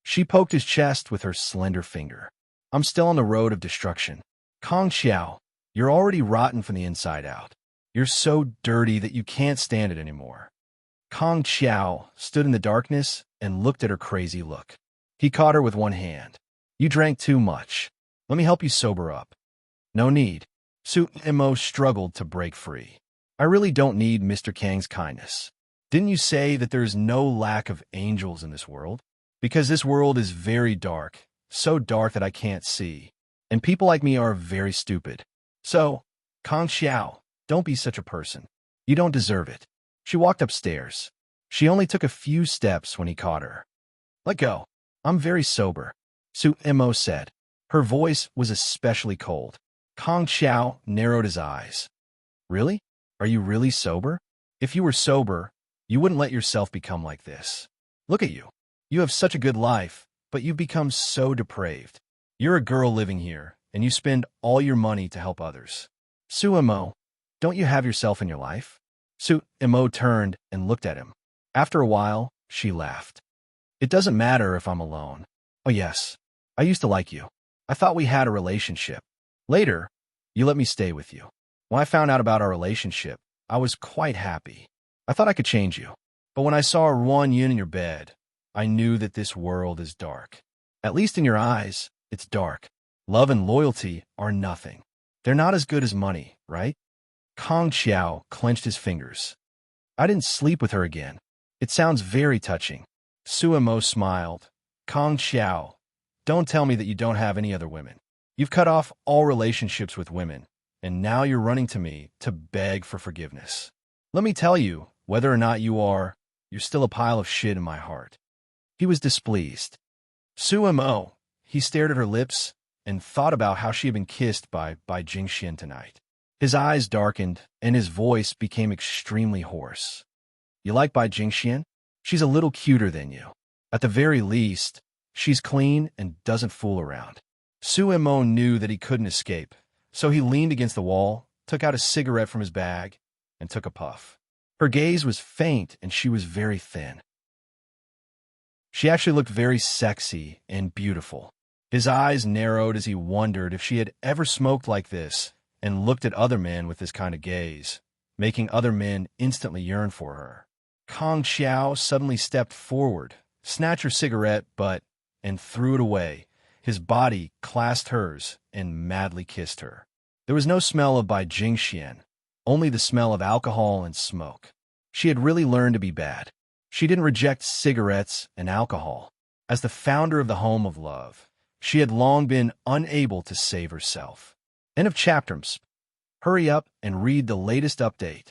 Speaker 1: She poked his chest with her slender finger. I'm still on the road of destruction. Kong Xiao, you're already rotten from the inside out. You're so dirty that you can't stand it anymore. Kong Xiao stood in the darkness and looked at her crazy look. He caught her with one hand. You drank too much. Let me help you sober up. No need. Suemo struggled to break free. I really don't need Mr. Kang's kindness. Didn't you say that there's no lack of angels in this world? Because this world is very dark, so dark that I can't see. And people like me are very stupid. So, Kang Xiao, don't be such a person. You don't deserve it. She walked upstairs. She only took a few steps when he caught her. Let go. I'm very sober, Su Mo said. Her voice was especially cold. Kang Xiao narrowed his eyes. Really? Are you really sober? If you were sober, you wouldn't let yourself become like this. Look at you. You have such a good life, but you've become so depraved. You're a girl living here, and you spend all your money to help others. Su Mo, don't you have yourself in your life? Su Mo turned and looked at him. After a while, she laughed. It doesn't matter if I'm alone. Oh yes, I used to like you. I thought we had a relationship. Later, you let me stay with you. When I found out about our relationship, I was quite happy. I thought I could change you. But when I saw Ruan Yun in your bed, I knew that this world is dark. At least in your eyes, it's dark. Love and loyalty are nothing. They're not as good as money, right? Kang Xiao clenched his fingers. I didn't sleep with her again. It sounds very touching. Su Mo smiled. Kang Xiao, don't tell me that you don't have any other women. You've cut off all relationships with women, and now you're running to me to beg for forgiveness. Let me tell you, whether or not you're still a pile of shit in my heart. He was displeased. Su Mo, he stared at her lips and thought about how she had been kissed by Jingxian tonight. His eyes darkened, and his voice became extremely hoarse. You like Bai Jingxian? She's a little cuter than you. At the very least, she's clean and doesn't fool around. Su Mo knew that he couldn't escape, so he leaned against the wall, took out a cigarette from his bag, and took a puff. Her gaze was faint, and she was very thin. She actually looked very sexy and beautiful. His eyes narrowed as he wondered if she had ever smoked like this and looked at other men with this kind of gaze, making other men instantly yearn for her. Kang Xiao suddenly stepped forward, snatched her cigarette and threw it away. His body clasped hers and madly kissed her. There was no smell of Bai Jingxian, only the smell of alcohol and smoke. She had really learned to be bad. She didn't reject cigarettes and alcohol. As the founder of the Home of Love, she had long been unable to save herself. End of chapter. Hurry up and read the latest update.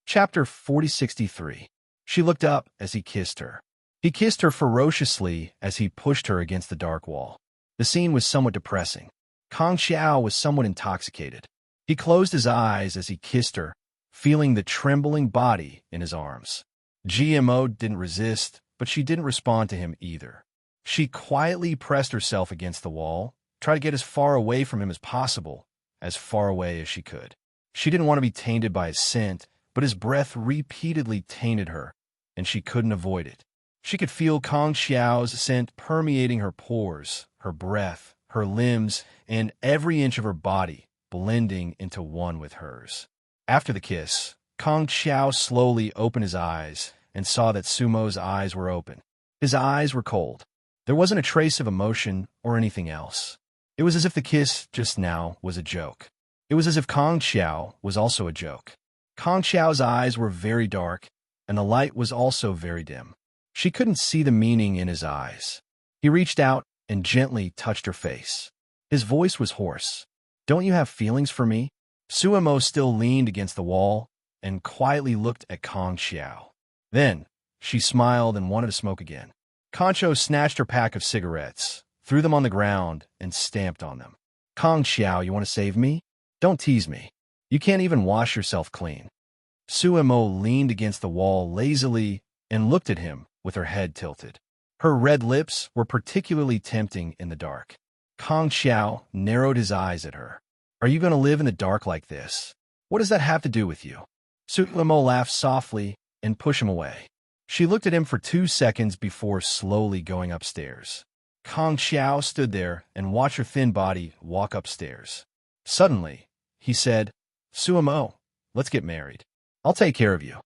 Speaker 1: Chapter 4063. She looked up as he kissed her. He kissed her ferociously as he pushed her against the dark wall. The scene was somewhat depressing. Kang Xiao was somewhat intoxicated. He closed his eyes as he kissed her, feeling the trembling body in his arms. GMO didn't resist, but she didn't respond to him either. She quietly pressed herself against the wall, tried to get as far away from him as possible, as far away as she could. She didn't want to be tainted by his scent, but his breath repeatedly tainted her, and she couldn't avoid it. She could feel Kang Xiao's scent permeating her pores, her breath, her limbs, and every inch of her body blending into one with hers. After the kiss, Kang Xiao slowly opened his eyes and saw that Sumo's eyes were open. His eyes were cold. There wasn't a trace of emotion or anything else. It was as if the kiss just now was a joke. It was as if Kang Xiao was also a joke. Kang Xiao's eyes were very dark, and the light was also very dim. She couldn't see the meaning in his eyes. He reached out and gently touched her face. His voice was hoarse. Don't you have feelings for me? Suemo still leaned against the wall and quietly looked at Kang Xiao. Then, she smiled and wanted to smoke again. Concho snatched her pack of cigarettes, threw them on the ground, and stamped on them. Kang Xiao, you want to save me? Don't tease me. You can't even wash yourself clean. Suemo leaned against the wall lazily and looked at him with her head tilted. Her red lips were particularly tempting in the dark. Kang Xiao narrowed his eyes at her. Are you going to live in the dark like this? What does that have to do with you? Suemo laughed softly and pushed him away. She looked at him for 2 seconds before slowly going upstairs. Kang Xiao stood there and watched her thin body walk upstairs. Suddenly, he said, Suemo, let's get married. I'll take care of you.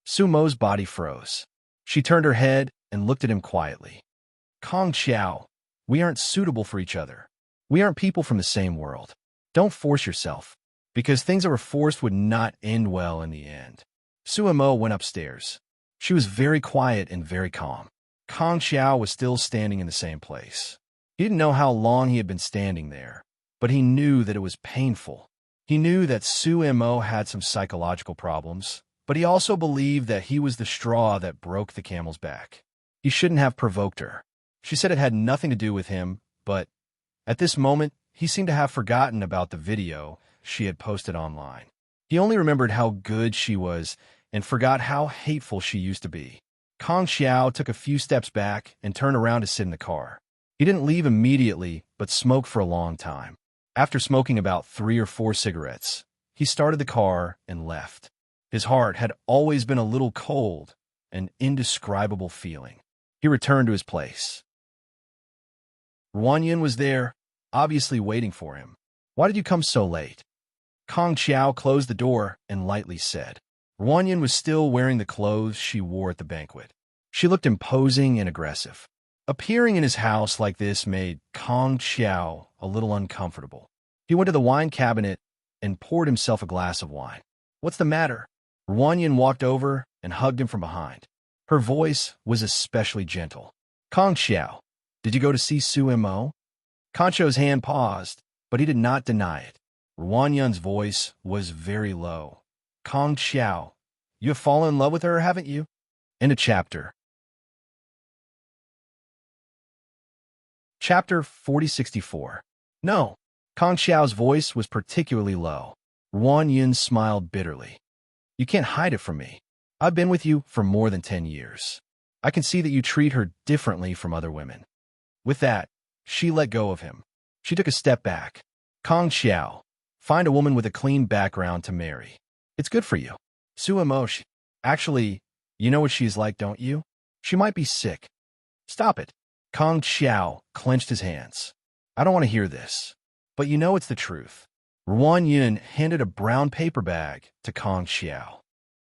Speaker 1: Sumo's body froze. She turned her head and looked at him quietly. Kang Xiao, we aren't suitable for each other. We aren't people from the same world. Don't force yourself, because things that were forced would not end well in the end. Suemo went upstairs. She was very quiet and very calm. Kang Xiao was still standing in the same place. He didn't know how long he had been standing there, but he knew that it was painful. He knew that Su Mo had some psychological problems, but he also believed that he was the straw that broke the camel's back. He shouldn't have provoked her. She said it had nothing to do with him, but at this moment, he seemed to have forgotten about the video she had posted online. He only remembered how good she was and forgot how hateful she used to be. Kong Xiao took a few steps back and turned around to sit in the car. He didn't leave immediately, but smoked for a long time. After smoking about 3 or 4 cigarettes, he started the car and left. His heart had always been a little cold, an indescribable feeling. He returned to his place. Ruan was there, obviously waiting for him. "Why did you come so late?" Kong Xiao closed the door and lightly said. Ruan was still wearing the clothes she wore at the banquet. She looked imposing and aggressive. Appearing in his house like this made Kong Xiao a little uncomfortable. He went to the wine cabinet and poured himself a glass of wine. "What's the matter?" Ruan walked over and hugged him from behind. Her voice was especially gentle. "Kong Xiao, did you go to see Su Mo?" Concho's hand paused, but he did not deny it. Ruan voice was very low. "Kong Xiao, you have fallen in love with her, haven't you?" End of chapter. Chapter 4064. No. Kong Xiao's voice was particularly low. Ruan smiled bitterly. "You can't hide it from me. I've been with you for more than 10 years. I can see that you treat her differently from other women." With that, she let go of him. She took a step back. "Kong Xiao, find a woman with a clean background to marry. It's good for you. Su Mo, actually, you know what she's like, don't you? She might be sick." "Stop it." Kong Xiao clenched his hands. "I don't want to hear this. But you know it's the truth." Ruan handed a brown paper bag to Kong Xiao.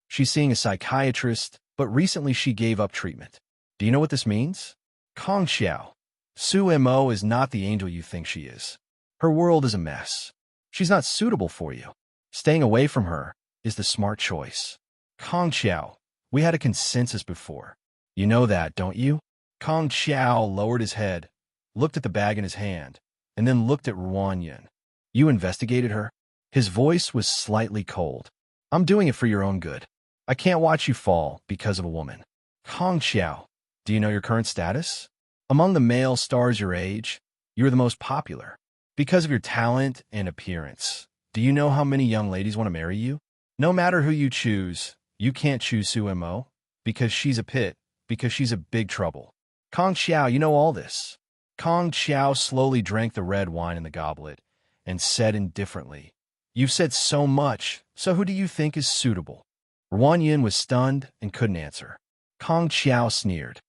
Speaker 1: "She's seeing a psychiatrist, but recently she gave up treatment. Do you know what this means?" "Kong Xiao, Su Mo is not the angel you think she is. Her world is a mess. She's not suitable for you. Staying away from her is the smart choice." "Kong Xiao, we had a consensus before. You know that, don't you?" Kong Xiao lowered his head, looked at the bag in his hand, and then looked at Ruan. "You investigated her?" His voice was slightly cold. "I'm doing it for your own good. I can't watch you fall because of a woman." "Kong Xiao, do you know your current status? Among the male stars your age, you are the most popular. Because of your talent and appearance, do you know how many young ladies want to marry you? No matter who you choose, you can't choose Su Mo, because she's a pit, because she's a big trouble. Kong Xiao, you know all this." Kong Xiao slowly drank the red wine in the goblet and said indifferently, "You've said so much, so who do you think is suitable?" Ruan was stunned and couldn't answer. Kong Xiao sneered.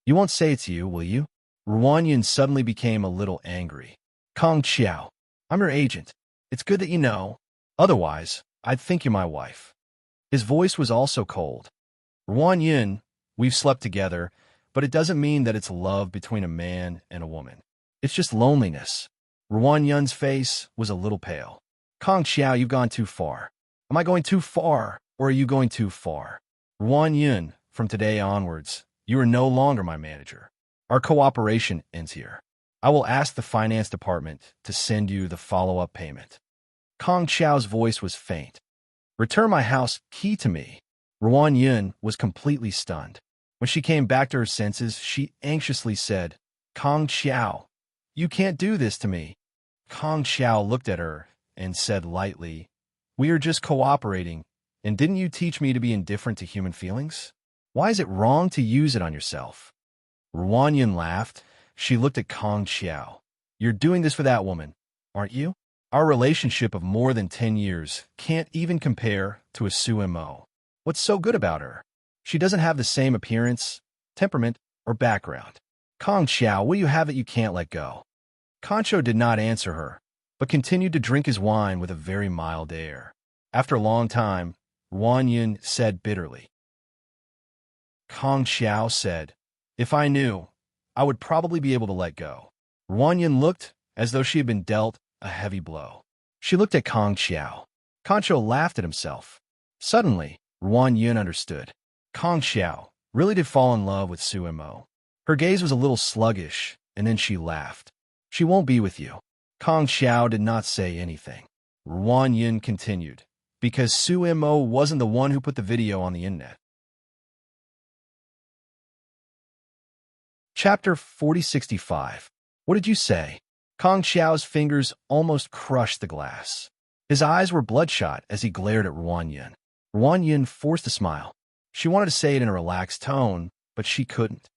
Speaker 1: "You won't say it's you, will you?" Ruan suddenly became a little angry. "Kong Xiao, I'm your agent. It's good that you know. Otherwise, I'd think you're my wife." His voice was also cold. "Ruan, we've slept together, but it doesn't mean that it's love between a man and a woman. It's just loneliness." Ruan's face was a little pale. "Kong Xiao, you've gone too far. Am I going too far, or are you going too far?" "Ruan, from today onwards, you are no longer my manager. Our cooperation ends here. I will ask the finance department to send you the follow-up payment." Kong Xiao's voice was faint. "Return my house key to me." Ruan was completely stunned. When she came back to her senses, she anxiously said, "Kong Xiao, you can't do this to me." Kong Xiao looked at her and said lightly, "We are just cooperating, and didn't you teach me to be indifferent to human feelings? Why is it wrong to use it on yourself?" Ruan laughed. She looked at Kong Xiao. "You're doing this for that woman, aren't you? Our relationship of more than 10 years can't even compare to a Su Mo. What's so good about her? She doesn't have the same appearance, temperament, or background. Kong Xiao, what do you have that you can't let go?" Concho did not answer her, but continued to drink his wine with a very mild air. After a long time, Ruan said bitterly. Kong Xiao said, "If I knew, I would probably be able to let go." Ruan looked as though she had been dealt a heavy blow. She looked at Kong Xiao. Concho laughed at himself. Suddenly, Ruan understood. Kong Xiao really did fall in love with Su Mo. Her gaze was a little sluggish, and then she laughed. She won't be with you. Kong Xiao did not say anything. Ruan Yin continued, because Su Mo wasn't the one who put the video on the internet. Chapter 4065. What did you say? Kong Xiao's fingers almost crushed the glass. His eyes were bloodshot as he glared at Ruan Yin. Ruan Yin forced a smile. She wanted to say it in a relaxed tone, but she couldn't.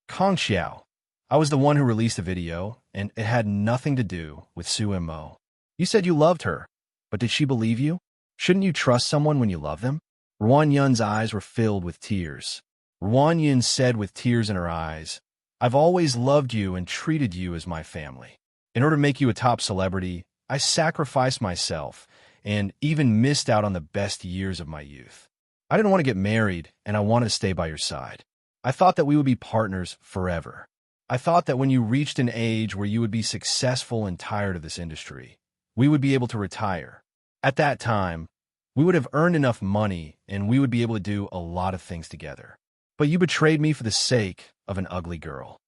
Speaker 1: Kong Xiao, I was the one who released the video, and it had nothing to do with Su Mo. You said you loved her, but did she believe you? Shouldn't you trust someone when you love them? Ruan Yin's eyes were filled with tears. Ruan Yin said with tears in her eyes, I've always loved you and treated you as my family. In order to make you a top celebrity, I sacrificed myself and even missed out on the best years of my youth. I didn't want to get married, and I wanted to stay by your side. I thought that we would be partners forever. I thought that when you reached an age where you would be successful and tired of this industry, we would be able to retire. At that time, we would have earned enough money and we would be able to do a lot of things together. But you betrayed me for the sake of an ugly girl.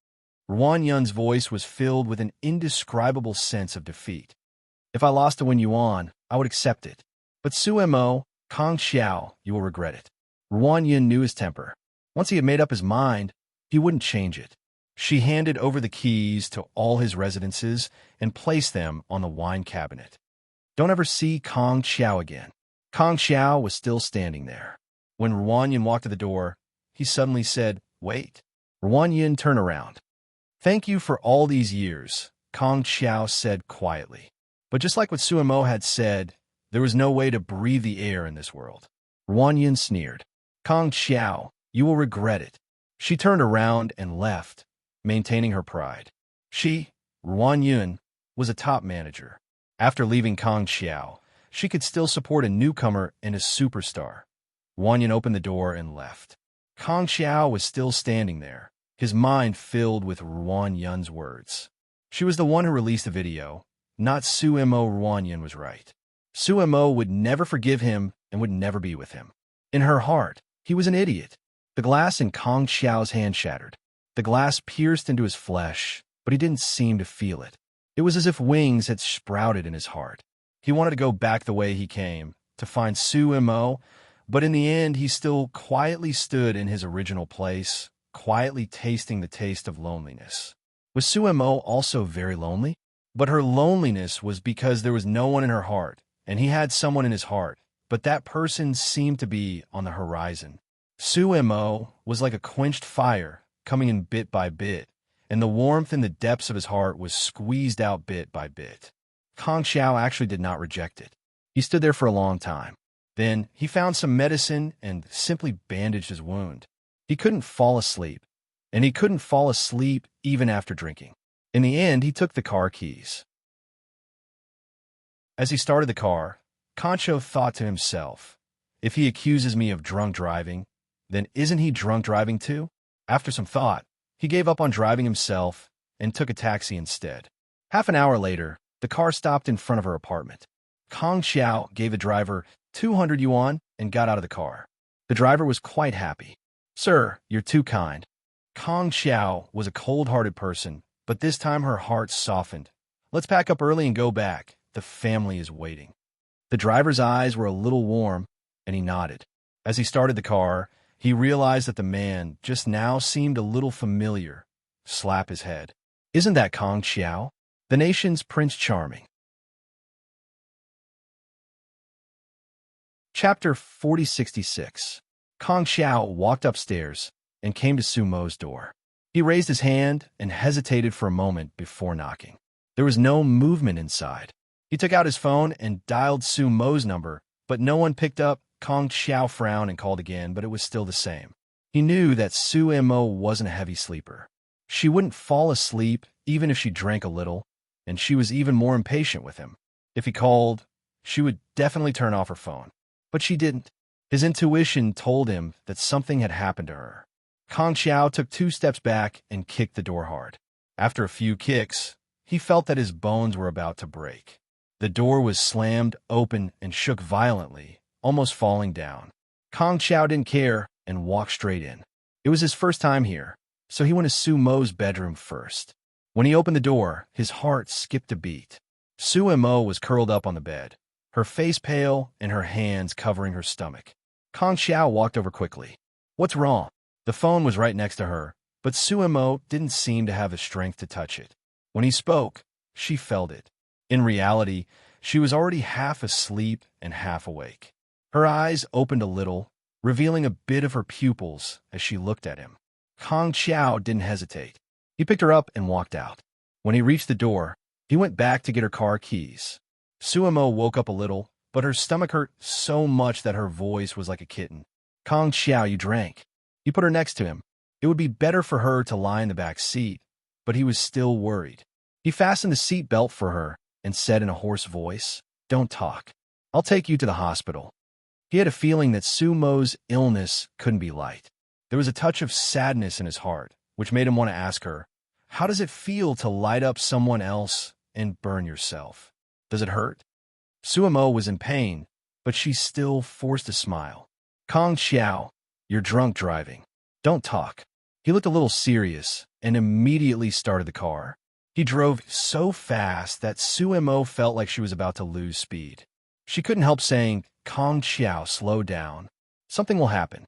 Speaker 1: Ruan Yun's voice was filled with an indescribable sense of defeat. If I lost to win you on, I would accept it. But Su Mo, Kong Xiao, you will regret it. Ruan Yin knew his temper. Once he had made up his mind, he wouldn't change it. She handed over the keys to all his residences and placed them on the wine cabinet. Don't ever see Kong Xiao again. Kong Xiao was still standing there. When Ruan Yin walked to the door, he suddenly said, Wait. Ruan Yin turned around. Thank you for all these years, Kong Xiao said quietly. But just like what Su Mo had said, there was no way to breathe the air in this world. Ruan Yin sneered. Kong Xiao, you will regret it. She turned around and left, maintaining her pride. She, Ruan Yin, was a top manager. After leaving Kong Xiao, she could still support a newcomer and a superstar. Ruan Yin opened the door and left. Kong Xiao was still standing there, his mind filled with Ruan Yin's words. She was the one who released the video, not Su Mo. Ruan Yin was right. Su Mo would never forgive him and would never be with him. In her heart, he was an idiot. The glass in Kong Xiao's hand shattered. The glass pierced into his flesh, but he didn't seem to feel it. It was as if wings had sprouted in his heart. He wanted to go back the way he came, to find Su Mo, but in the end he still quietly stood in his original place, quietly tasting the taste of loneliness. Was Su Mo also very lonely? But her loneliness was because there was no one in her heart, and he had someone in his heart, but that person seemed to be on the horizon. Su Mo was like a quenched fire, coming in bit by bit, and the warmth in the depths of his heart was squeezed out bit by bit. Kong Xiao actually did not reject it. He stood there for a long time. Then he found some medicine and simply bandaged his wound. He couldn't fall asleep, and he couldn't fall asleep even after drinking. In the end, he took the car keys. As he started the car, Concho thought to himself, if he accuses me of drunk driving, then isn't he drunk driving too? After some thought, he gave up on driving himself and took a taxi instead. Half an hour later, the car stopped in front of her apartment. Kong Xiao gave the driver 200 yuan and got out of the car. The driver was quite happy. Sir, you're too kind. Kong Xiao was a cold-hearted person, but this time her heart softened. Let's pack up early and go back. The family is waiting. The driver's eyes were a little warm, and he nodded. As he started the car, he realized that the man just now seemed a little familiar. Slap his head. Isn't that Kong Xiao, the nation's Prince Charming? Chapter 4066. Kong Xiao walked upstairs and came to Su Mo's door. He raised his hand and hesitated for a moment before knocking. There was no movement inside. He took out his phone and dialed Su Mo's number, but no one picked up. Kong Xiao frowned and called again, but it was still the same. He knew that Su Mo wasn't a heavy sleeper. She wouldn't fall asleep even if she drank a little, and she was even more impatient with him. If he called, she would definitely turn off her phone. But she didn't. His intuition told him that something had happened to her. Kong Xiao took 2 steps back and kicked the door hard. After a few kicks, he felt that his bones were about to break. The door was slammed open and shook violently, almost falling down. Kong Xiao didn't care and walked straight in. It was his first time here, so he went to Su Mo's bedroom first. When he opened the door, his heart skipped a beat. Su Mo was curled up on the bed, her face pale and her hands covering her stomach. Kong Xiao walked over quickly. What's wrong? The phone was right next to her, but Su Mo didn't seem to have the strength to touch it. When he spoke, she felt it. In reality, she was already half asleep and half awake. Her eyes opened a little, revealing a bit of her pupils as she looked at him. Kong Xiao didn't hesitate. He picked her up and walked out. When he reached the door, he went back to get her car keys. Su Mo woke up a little, but her stomach hurt so much that her voice was like a kitten. Kong Xiao, you drank. He put her next to him. It would be better for her to lie in the back seat, but he was still worried. He fastened the seat belt for her and said in a hoarse voice, Don't talk. I'll take you to the hospital. He had a feeling that Su Mo's illness couldn't be light. There was a touch of sadness in his heart, which made him want to ask her, how does it feel to light up someone else and burn yourself? Does it hurt? Su Mo was in pain, but she still forced a smile. Kong Xiao, you're drunk driving. Don't talk. He looked a little serious and immediately started the car. He drove so fast that Su Mo felt like she was about to lose speed. She couldn't help saying, Kong Xiao, slow down. Something will happen.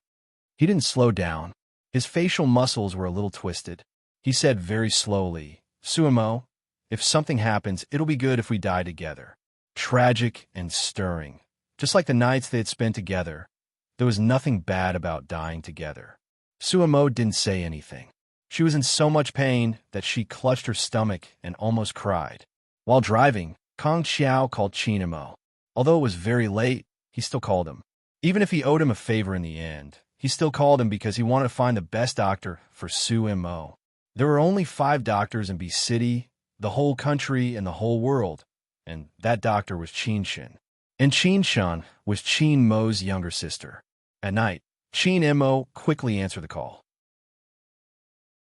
Speaker 1: He didn't slow down. His facial muscles were a little twisted. He said very slowly, Su Mo, if something happens, it'll be good if we die together. Tragic and stirring. Just like the nights they had spent together, there was nothing bad about dying together. Su Mo didn't say anything. She was in so much pain that she clutched her stomach and almost cried. While driving, Kong Xiao called Mo. Although it was very late, he still called him. Even if he owed him a favor in the end, he still called him because he wanted to find the best doctor for Su Mo. There were only 5 doctors in B City, the whole country, and the whole world, and that doctor was Qin Shin. And Qin Shan was Qin Mo's younger sister. At night, Qin Mo quickly answered the call.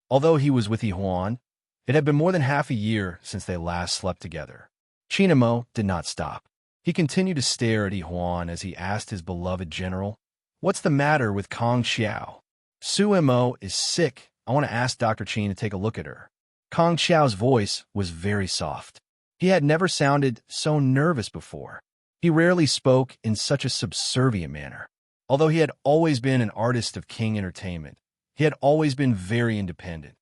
Speaker 1: Although he was with Yi Huan, it had been more than half a year since they last slept together. Qin Mo did not stop. He continued to stare at Yi Huan as he asked his beloved general, What's the matter with Kong Xiao? Su Mo is sick. I want to ask Dr. Qin to take a look at her. Kong Xiao's voice was very soft. He had never sounded so nervous before. He rarely spoke in such a subservient manner. Although he had always been an artist of King Entertainment, he had always been very independent.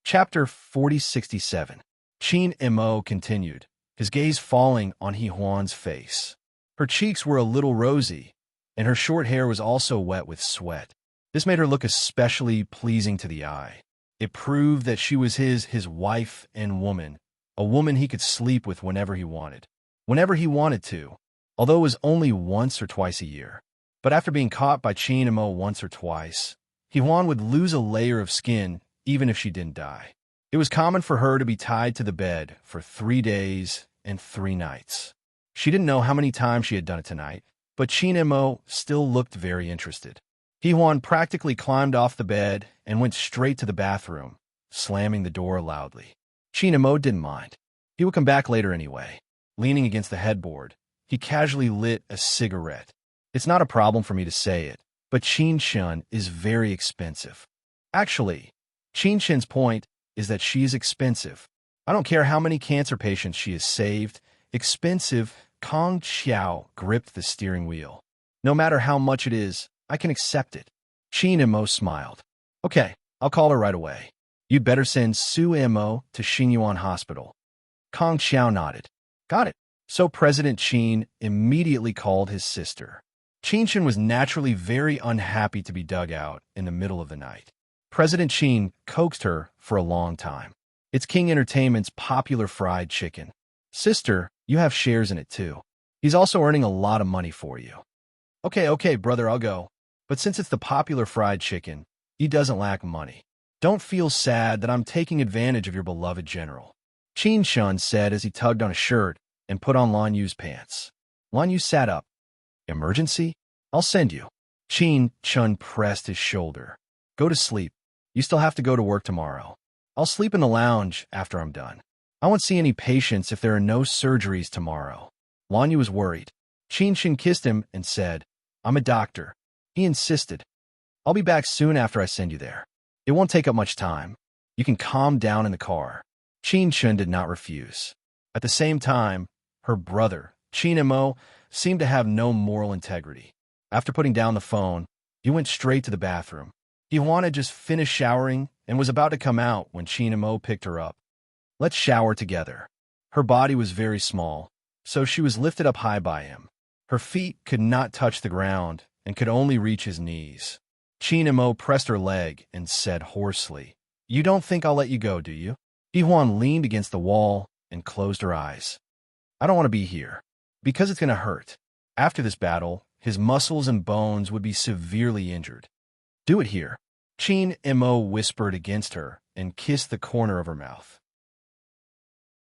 Speaker 1: Chapter 4067. Qin Mo continued, his gaze falling on Yi Huan's face. Her cheeks were a little rosy, and her short hair was also wet with sweat. This made her look especially pleasing to the eye. It proved that she was his wife and woman, a woman he could sleep with whenever he wanted to, although it was only once or twice a year. But after being caught by Qin Mo once or twice, Yi Huan would lose a layer of skin even if she didn't die. It was common for her to be tied to the bed for 3 days and 3 nights. She didn't know how many times she had done it tonight, but Qin Mo still looked very interested. Yi Huan practically climbed off the bed and went straight to the bathroom, slamming the door loudly. Qin Mo didn't mind. He would come back later anyway. Leaning against the headboard, he casually lit a cigarette. It's not a problem for me to say it, but Qin Shan is very expensive. Actually, Qin Shan's point is that she's expensive. I don't care how many cancer patients she has saved. Expensive. Kong Xiao gripped the steering wheel. No matter how much it is, I can accept it. Qin Mo smiled. Okay, I'll call her right away. You'd better send Su Mo to Xinyuan Hospital. Kong Xiao nodded. Got it. So President Qin immediately called his sister. Qin Shan was naturally very unhappy to be dug out in the middle of the night. President Qin coaxed her for a long time. It's King Entertainment's popular fried chicken. Sister, you have shares in it too. He's also earning a lot of money for you. Okay, brother, I'll go. But since it's the popular fried chicken, he doesn't lack money. Don't feel sad that I'm taking advantage of your beloved general. Qin Shan said as he tugged on a shirt and put on Lan Yu's pants. Lan Yu sat up. Emergency? I'll send you. Qin Shan pressed his shoulder. Go to sleep. You still have to go to work tomorrow. I'll sleep in the lounge after I'm done. I won't see any patients if there are no surgeries tomorrow. Lan Yu was worried. Qin Shan kissed him and said, I'm a doctor. He insisted. I'll be back soon after I send you there. It won't take up much time. You can calm down in the car. Qin Shun did not refuse. At the same time, her brother, Qin Mo, seemed to have no moral integrity. After putting down the phone, he went straight to the bathroom. Yuan had just finished showering and was about to come out when Qin Mo picked her up. Let's shower together. Her body was very small, so she was lifted up high by him. Her feet could not touch the ground and could only reach his knees. Qin Mo pressed her leg and said hoarsely, "You don't think I'll let you go, do you?" Yuan leaned against the wall and closed her eyes. "I don't want to be here, because it's going to hurt. After this battle, his muscles and bones would be severely injured. Do it here." Qin Mo whispered against her and kissed the corner of her mouth.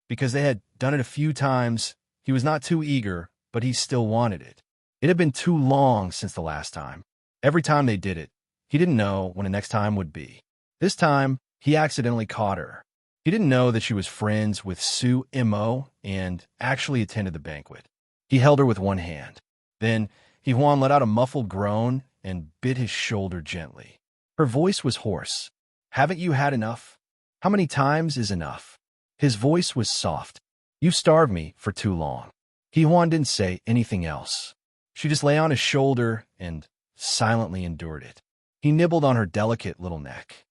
Speaker 1: Because they had done it a few times, he was not too eager, but he still wanted it. It had been too long since the last time. Every time they did it, he didn't know when the next time would be. This time, he accidentally caught her. He didn't know that she was friends with Su Mo and actually attended the banquet. He held her with one hand. Then, Yuan let out a muffled groan and bit his shoulder gently. Her voice was hoarse. "Haven't you had enough? How many times is enough?" His voice was soft. "You've starved me for too long." Yuan didn't say anything else. She just lay on his shoulder and silently endured it. He nibbled on her delicate little neck.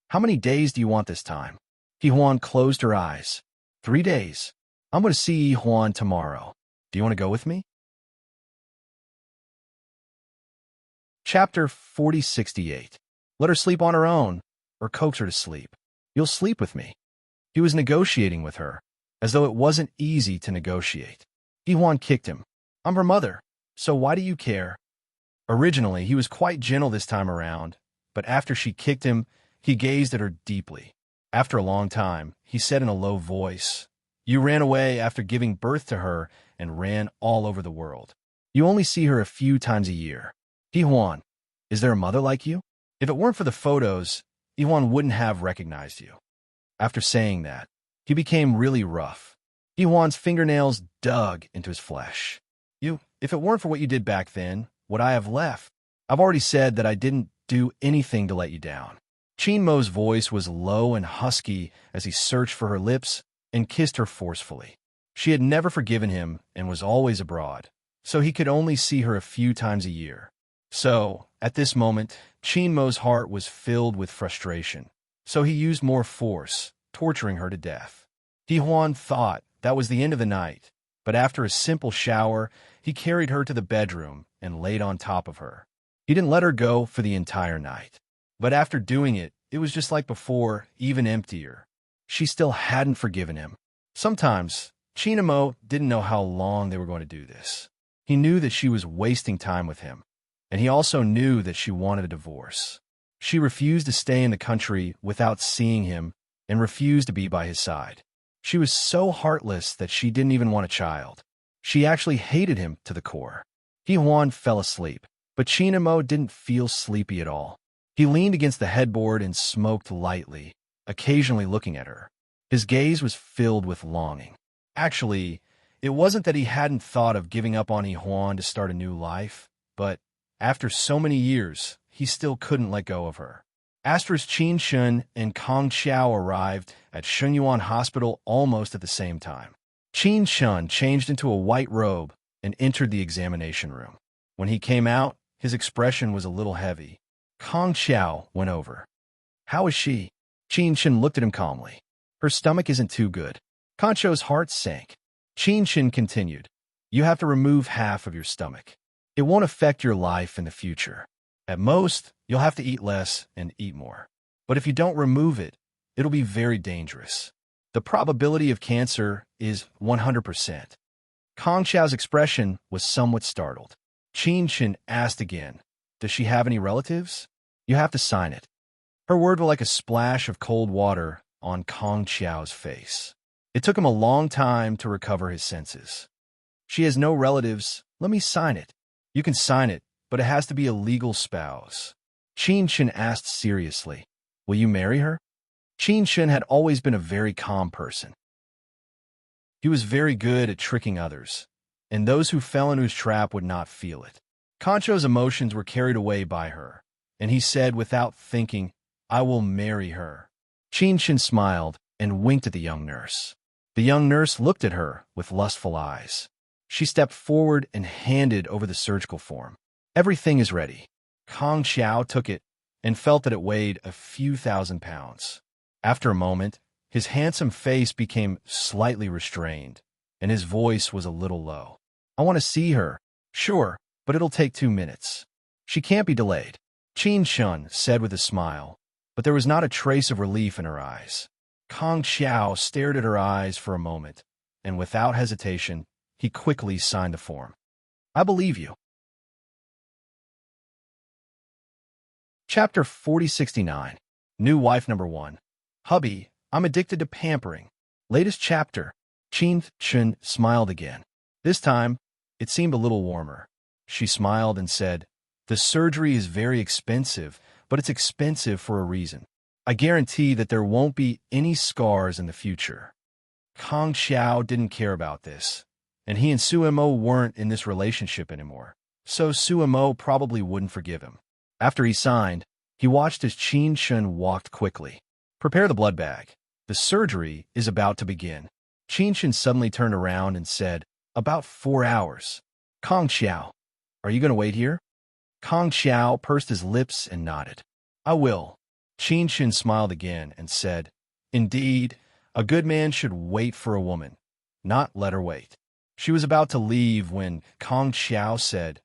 Speaker 1: "How many days do you want this time?" Yuan closed her eyes. 3 days. I'm going to see Yuan tomorrow. Do you want to go with me? Chapter 4068. Let her sleep on her own, or coax her to sleep. You'll sleep with me. He was negotiating with her, as though it wasn't easy to negotiate. Yuan kicked him. "I'm her mother, so why do you care?" Originally, he was quite gentle this time around, but after she kicked him, he gazed at her deeply. After a long time, he said in a low voice, "You ran away after giving birth to her and ran all over the world. You only see her a few times a year. Yuan, is there a mother like you? If it weren't for the photos, Yuan wouldn't have recognized you." After saying that, he became really rough. Yuan's fingernails dug into his flesh. If it weren't for what you did back then, would I have left? I've already said that I didn't do anything to let you down." Qin Mo's voice was low and husky as he searched for her lips and kissed her forcefully. She had never forgiven him and was always abroad, so he could only see her a few times a year. So, at this moment, Qin Mo's heart was filled with frustration, so he used more force, torturing her to death. Yuan thought that was the end of the night, but after a simple shower, he carried her to the bedroom and laid on top of her. He didn't let her go for the entire night, but after doing it, it was just like before, even emptier. She still hadn't forgiven him. Sometimes, Qin Mo didn't know how long they were going to do this. He knew that she was wasting time with him, and he also knew that she wanted a divorce. She refused to stay in the country without seeing him and refused to be by his side. She was so heartless that she didn't even want a child. She actually hated him to the core. Yuan fell asleep, but Qin Mo didn't feel sleepy at all. He leaned against the headboard and smoked lightly, occasionally looking at her. His gaze was filled with longing. Actually, it wasn't that he hadn't thought of giving up on Yuan to start a new life, but after so many years, he still couldn't let go of her. Astra's Qin Shun and Kong Xiao arrived at Shenyuan Hospital almost at the same time. Qin Shun changed into a white robe and entered the examination room. When he came out, his expression was a little heavy. Kong Xiao went over. "How is she?" Qin Shun looked at him calmly. "Her stomach isn't too good." Kong Xiao's heart sank. Qin Shun continued, "You have to remove half of your stomach. It won't affect your life in the future. At most, you'll have to eat less and eat more. But if you don't remove it, it'll be very dangerous. The probability of cancer is 100%. Kong Xiao's expression was somewhat startled. Qin Shun asked again, "Does she have any relatives?" "You have to sign it." Her words were like a splash of cold water on Kong Xiao's face. It took him a long time to recover his senses. "She has no relatives. Let me sign it." "You can sign it, but it has to be a legal spouse." Qin Shun asked seriously, "Will you marry her?" Qin Shun had always been a very calm person. He was very good at tricking others, and those who fell into his trap would not feel it. Concho's emotions were carried away by her, and he said without thinking, I will marry her. Qin Shin smiled and winked at the young nurse. The young nurse looked at her with lustful eyes. She stepped forward and handed over the surgical form. Everything is ready. Kong Xiao took it and felt that it weighed a few thousand pounds. After a moment, his handsome face became slightly restrained, and his voice was a little low. I want to see her. Sure, but it'll take 2 minutes. She can't be delayed, Qin Shun said with a smile, but there was not a trace of relief in her eyes. Kong Xiao stared at her eyes for a moment, and without hesitation, he quickly signed the form. I believe you. Chapter 4069. New Wife Number 1. Hubby, I'm addicted to pampering. Latest chapter. Qin Shun smiled again. This time, it seemed a little warmer. She smiled and said, the surgery is very expensive, but it's expensive for a reason. I guarantee that there won't be any scars in the future. Kong Xiao didn't care about this, and he and Suemo weren't in this relationship anymore, so Suemo probably wouldn't forgive him. After he signed, he watched as Qin Shun walked quickly. Prepare the blood bag. The surgery is about to begin. Qin Shun suddenly turned around and said, about 4 hours. Kong Xiao, are you going to wait here? Kong Xiao pursed his lips and nodded. I will. Qin Shun smiled again and said, indeed, a good man should wait for a woman, not let her wait. She was about to leave when Kong Xiao said,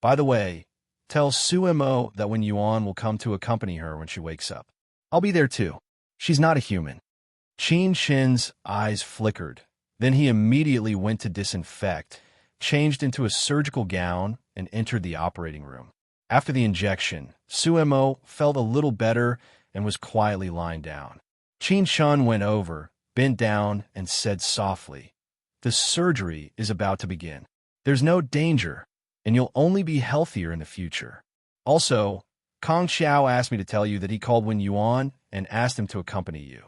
Speaker 1: by the way, tell Suemo that when Yuan will come to accompany her when she wakes up. I'll be there too. She's not a human. Qin Shin's eyes flickered. Then he immediately went to disinfect, changed into a surgical gown, and entered the operating room. After the injection, Suemo felt a little better and was quietly lying down. Qin Shun went over, bent down, and said softly, the surgery is about to begin. There's no danger, and you'll only be healthier in the future. Also, Kong Xiao asked me to tell you that he called Wen Yuan and asked him to accompany you.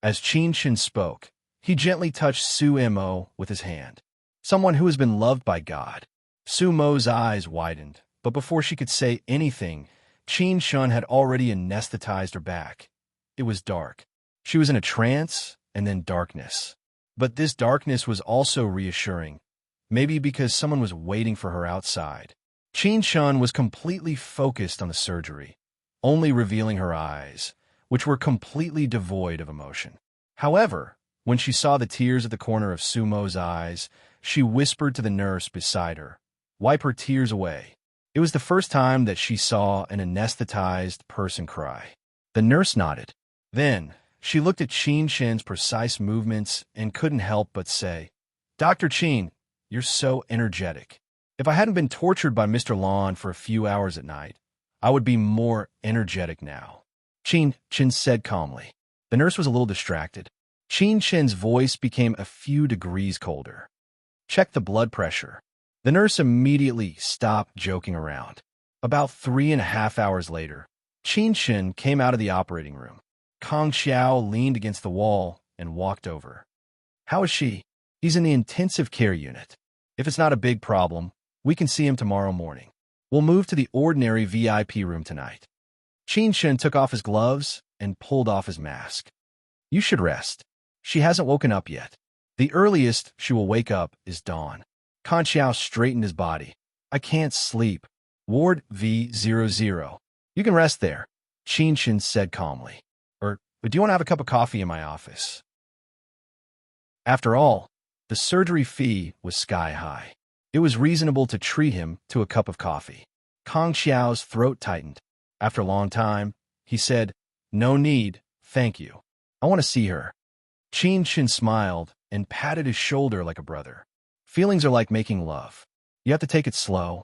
Speaker 1: As Qin Shin spoke, he gently touched Suemo with his hand. Someone who has been loved by God. Sumo's eyes widened, but before she could say anything, Qin Shun had already anesthetized her back. It was dark. She was in a trance and then darkness. But this darkness was also reassuring, maybe because someone was waiting for her outside. Qin Shun was completely focused on the surgery, only revealing her eyes, which were completely devoid of emotion. However, when she saw the tears at the corner of Sumo's eyes, she whispered to the nurse beside her, wipe her tears away. It was the first time that she saw an anesthetized person cry. The nurse nodded. Then, she looked at Qin Shin's precise movements and couldn't help but say, Dr. Qin, you're so energetic. If I hadn't been tortured by Mr. Lon for a few hours at night, I would be more energetic now. Qin Shin said calmly. The nurse was a little distracted. Qin Shin's voice became a few degrees colder. Check the blood pressure. The nurse immediately stopped joking around. About 3.5 hours later, Qin Shin came out of the operating room. Kong Xiao leaned against the wall and walked over. How is she? He's in the intensive care unit. If it's not a big problem, we can see him tomorrow morning. We'll move to the ordinary VIP room tonight. Qin Shin took off his gloves and pulled off his mask. You should rest. She hasn't woken up yet. The earliest she will wake up is dawn. Kong Xiao straightened his body. I can't sleep. Ward V00. You can rest there, Qin Shin said calmly. But do you want to have a cup of coffee in my office? After all, the surgery fee was sky high. It was reasonable to treat him to a cup of coffee. Kong Xiao's throat tightened. After a long time, he said, no need, thank you. I want to see her. Qin Shin smiled and patted his shoulder like a brother. Feelings are like making love. You have to take it slow.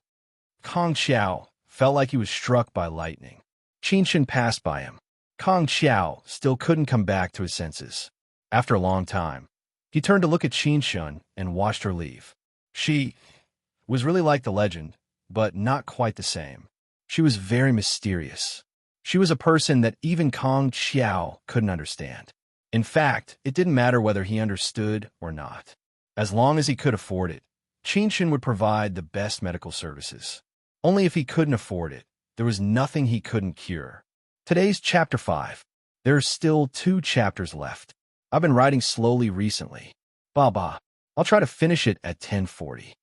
Speaker 1: Kong Xiao felt like he was struck by lightning. Qin Shin passed by him. Kong Xiao still couldn't come back to his senses. After a long time, he turned to look at Qin Shin and watched her leave. She was really like the legend, but not quite the same. She was very mysterious. She was a person that even Kong Xiao couldn't understand. In fact, it didn't matter whether he understood or not. As long as he could afford it, Qin Shin would provide the best medical services. Only if he couldn't afford it, there was nothing he couldn't cure. Today's Chapter 5. There's still 2 chapters left. I've been writing slowly recently. Baba. I'll try to finish it at 10:40.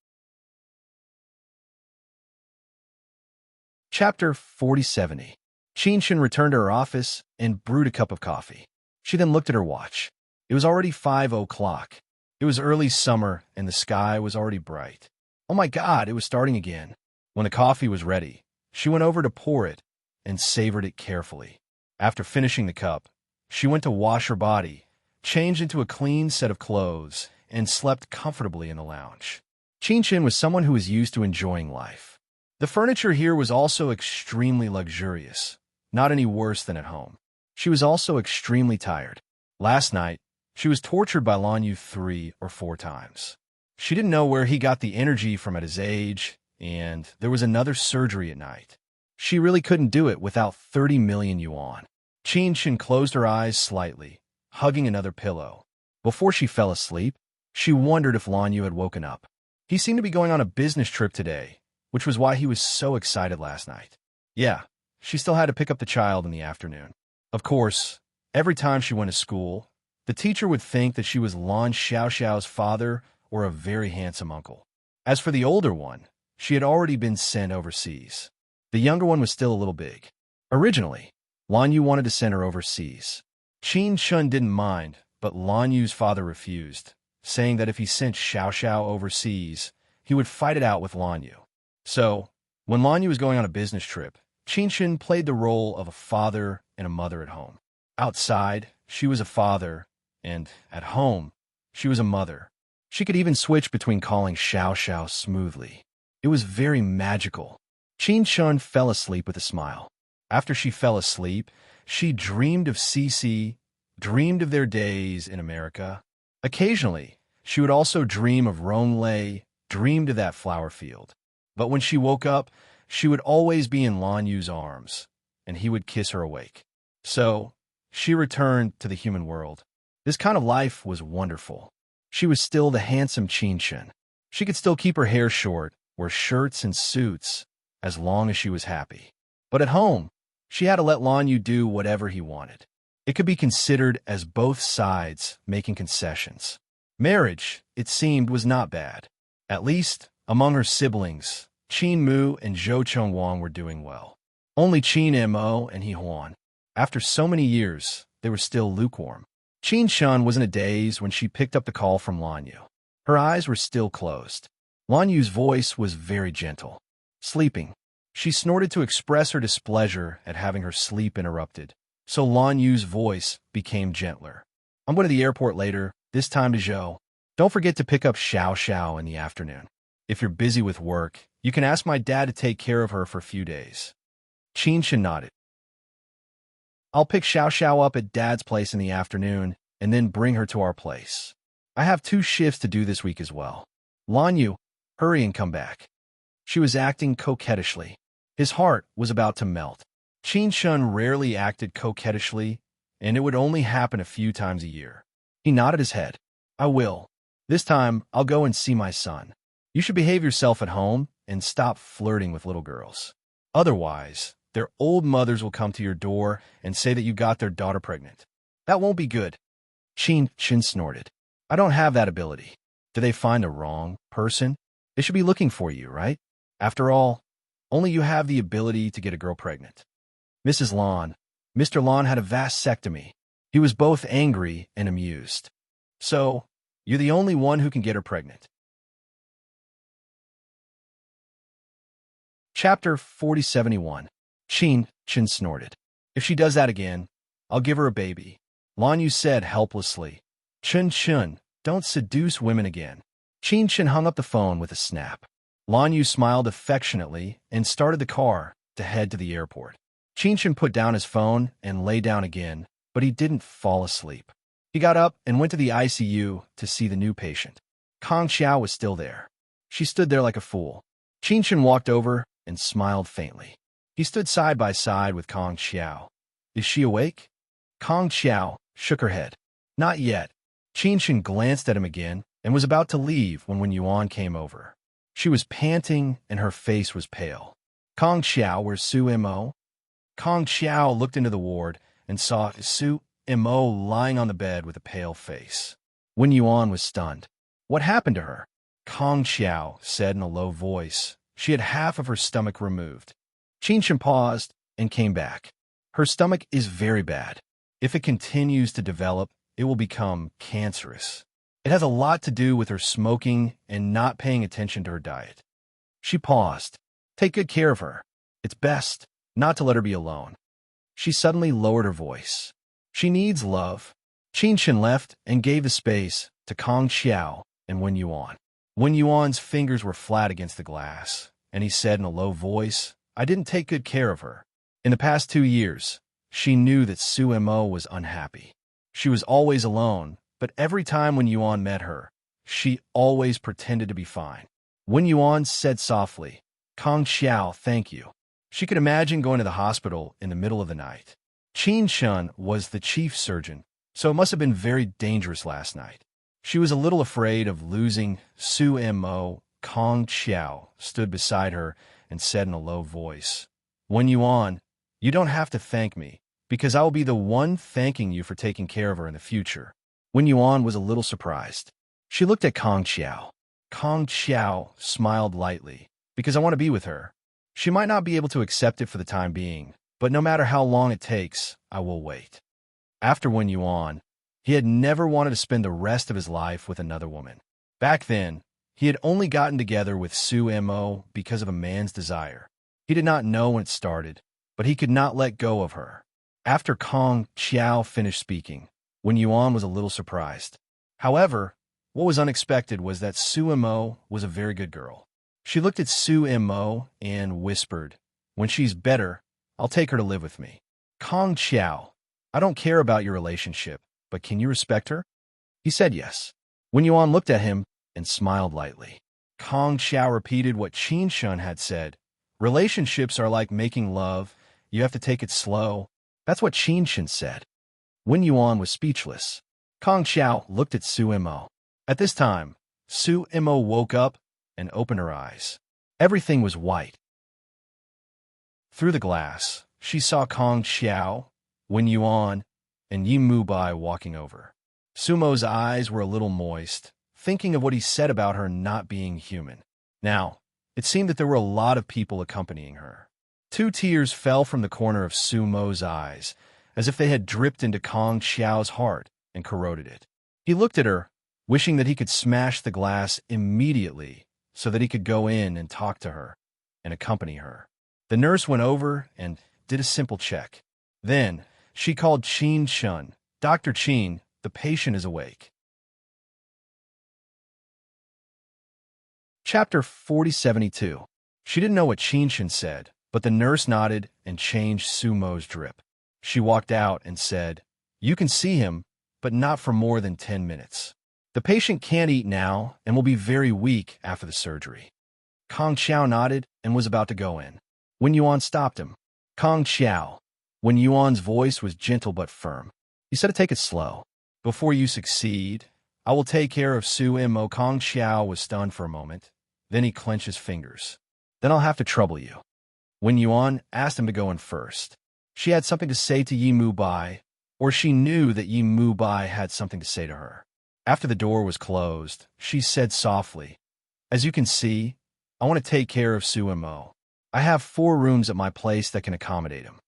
Speaker 1: Chapter 4070. Qinshan returned to her office and brewed a cup of coffee. She then looked at her watch. It was already 5 o'clock. It was early summer, and the sky was already bright. Oh my God, it was starting again. When the coffee was ready, she went over to pour it and savored it carefully. After finishing the cup, she went to wash her body, changed into a clean set of clothes, and slept comfortably in the lounge. Qinshan was someone who was used to enjoying life. The furniture here was also extremely luxurious, not any worse than at home. She was also extremely tired. Last night, she was tortured by Lanyu 3 or 4 times. She didn't know where he got the energy from at his age, and there was another surgery at night. She really couldn't do it without 30 million yuan. Qinshan closed her eyes slightly, hugging another pillow. Before she fell asleep, she wondered if Lanyu had woken up. He seemed to be going on a business trip today, which was why he was so excited last night. Yeah, she still had to pick up the child in the afternoon. Of course, every time she went to school, the teacher would think that she was Lan Xiaoxiao's father or a very handsome uncle. As for the older one, she had already been sent overseas. The younger one was still a little big. Originally, Lanyu wanted to send her overseas. Qinshan didn't mind, but Lanyu's father refused, saying that if he sent Xiaoxiao overseas, he would fight it out with Lanyu. So, when Lanyu was going on a business trip, Qinshan played the role of a father and a mother at home. Outside, she was a father, and at home, she was a mother. She could even switch between calling Xiaoxiao smoothly. It was very magical. Qinshan fell asleep with a smile. After she fell asleep, she dreamed of Cece, dreamed of their days in America. Occasionally, she would also dream of Ronglei, dreamed of that flower field. But when she woke up, she would always be in Lanyu's arms, and he would kiss her awake. So, she returned to the human world. This kind of life was wonderful. She was still the handsome Qinshan. She could still keep her hair short, wear shirts and suits, as long as she was happy. But at home, she had to let Lanyu do whatever he wanted. It could be considered as both sides making concessions. Marriage, it seemed, was not bad. At least, among her siblings, Qin Mu and Zhou Chengwang were doing well. Only Qin Mo and He Huan. After so many years, they were still lukewarm. Qinshan was in a daze when she picked up the call from Lanyu. Her eyes were still closed. Lanyu's voice was very gentle. Sleeping. She snorted to express her displeasure at having her sleep interrupted, so Lanyu's voice became gentler. I'm going to the airport later, this time to Zhou. Don't forget to pick up Xiaoxiao in the afternoon. If you're busy with work, you can ask my dad to take care of her for a few days. Qinshan nodded. I'll pick Xiaoxiao up at Dad's place in the afternoon and then bring her to our place. I have 2 shifts to do this week as well. Lanyu, hurry and come back. She was acting coquettishly. His heart was about to melt. Qinshan rarely acted coquettishly, and it would only happen a few times a year. He nodded his head. I will. This time, I'll go and see my son. You should behave yourself at home and stop flirting with little girls. Otherwise, their old mothers will come to your door and say that you got their daughter pregnant. That won't be good. Qinshan snorted. I don't have that ability. Do they find the wrong person? They should be looking for you, right? After all, only you have the ability to get a girl pregnant. Mrs. Lan, Mr. Lan had a vasectomy. He was both angry and amused. So, you're the only one who can get her pregnant. Chapter 4071. Qinshan snorted. If she does that again, I'll give her a baby. Lanyu said helplessly. Qinshan, don't seduce women again. Qinshan hung up the phone with a snap. Lanyu smiled affectionately and started the car to head to the airport. Qinshan put down his phone and lay down again, but he didn't fall asleep. He got up and went to the ICU to see the new patient. Kong Xiao was still there. She stood there like a fool. Qinshan walked over and smiled faintly. He stood side by side with Kong Xiao. Is she awake? Kong Xiao shook her head. Not yet. Qinshan glanced at him again and was about to leave when Yuan came over. She was panting and her face was pale. Kong Xiao, where's Su Mo? Kong Xiao looked into the ward and saw Su Mo lying on the bed with a pale face. Wen Yuan was stunned. What happened to her? Kong Xiao said in a low voice. She had half of her stomach removed. Qin Shan paused and came back. Her stomach is very bad. If it continues to develop, it will become cancerous. It has a lot to do with her smoking and not paying attention to her diet. She paused. Take good care of her. It's best not to let her be alone. She suddenly lowered her voice. She needs love. Qin Shan left and gave the space to Kong Xiao and Wen Yuan. Wen Yuan's fingers were flat against the glass, and he said in a low voice, I didn't take good care of her. In the past 2 years, she knew that Su Mo was unhappy. She was always alone, but every time Wen Yuan met her, she always pretended to be fine. Wen Yuan said softly, Kong Xiao, thank you. She could imagine going to the hospital in the middle of the night. Qin Shan was the chief surgeon, so it must have been very dangerous last night. She was a little afraid of losing Su Mo. Kong Xiao stood beside her and said in a low voice, Wen Yuan, you don't have to thank me, because I will be the one thanking you for taking care of her in the future. Wen Yuan was a little surprised. She looked at Kong Xiao. Kong Xiao smiled lightly, because I want to be with her. She might not be able to accept it for the time being, but no matter how long it takes, I will wait. After Wen Yuan, he had never wanted to spend the rest of his life with another woman. Back then, he had only gotten together with Su Mo because of a man's desire. He did not know when it started, but he could not let go of her. After Kong Xiao finished speaking, Wen Yuan was a little surprised. However, what was unexpected was that Su Mo was a very good girl. She looked at Su Mo and whispered, When she's better, I'll take her to live with me. Kong Xiao, I don't care about your relationship, but can you respect her? He said yes. Wen Yuan looked at him and smiled lightly. Kong Xiao repeated what Qin Shan had said. Relationships are like making love. You have to take it slow. That's what Qin Shan said. Wen Yuan was speechless. Kong Xiao looked at Su Mo. At this time, Su Mo woke up and opened her eyes. Everything was white. Through the glass, she saw Kong Xiao, Wen Yuan, and Yi Mubai walking over. Sumo's eyes were a little moist, thinking of what he said about her not being human. Now, it seemed that there were a lot of people accompanying her. 2 tears fell from the corner of Sumo's eyes, as if they had dripped into Kong Xiao's heart and corroded it. He looked at her, wishing that he could smash the glass immediately so that he could go in and talk to her and accompany her. The nurse went over and did a simple check. Then, she called Qin Shan. Dr. Qin, the patient is awake. Chapter 4072. She didn't know what Qin Shan said, but the nurse nodded and changed Sumo's drip. She walked out and said, You can see him, but not for more than 10 minutes. The patient can't eat now and will be very weak after the surgery. Kong Xiao nodded and was about to go in. Wen Yuan stopped him. Kong Xiao. Wen Yuan's voice was gentle but firm. He said to take it slow. Before you succeed, I will take care of Su Mo. Kong Xiao was stunned for a moment. Then he clenched his fingers. Then I'll have to trouble you. Wen Yuan asked him to go in first. She had something to say to Yi Mubai, or she knew that Yi Mubai had something to say to her. After the door was closed, she said softly, As you can see, I want to take care of Su Mo. I have 4 rooms at my place that can accommodate him.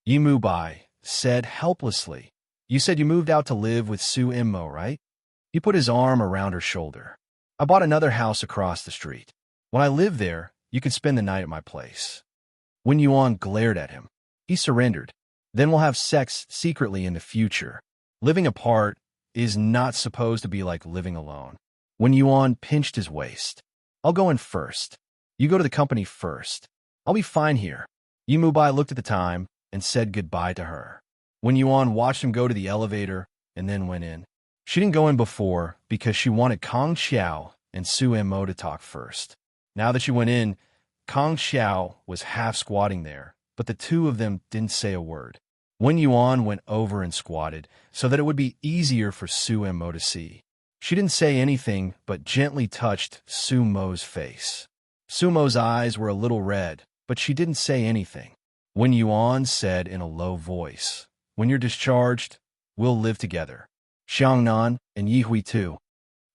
Speaker 1: Yi Mubai said helplessly, You said you moved out to live with Su Mo, right? He put his arm around her shoulder. I bought another house across the street. When I live there, you can spend the night at my place. Wen Yuan glared at him. He surrendered. Then we'll have sex secretly in the future. Living apart is not supposed to be like living alone. Wen Yuan pinched his waist. I'll go in first. You go to the company first. I'll be fine here. Yi Mubai looked at the time and said goodbye to her. Wen Yuan watched him go to the elevator and then went in. She didn't go in before because she wanted Kong Xiao and Su Mo to talk first. Now that she went in, Kong Xiao was half squatting there, but the 2 of them didn't say a word. Wen Yuan went over and squatted so that it would be easier for Su Mo to see. She didn't say anything but gently touched Su Mo's face. Su Mo's eyes were a little red, but she didn't say anything. Wen Yuan said in a low voice. When you're discharged, we'll live together. Xiangnan and Yi Hui too.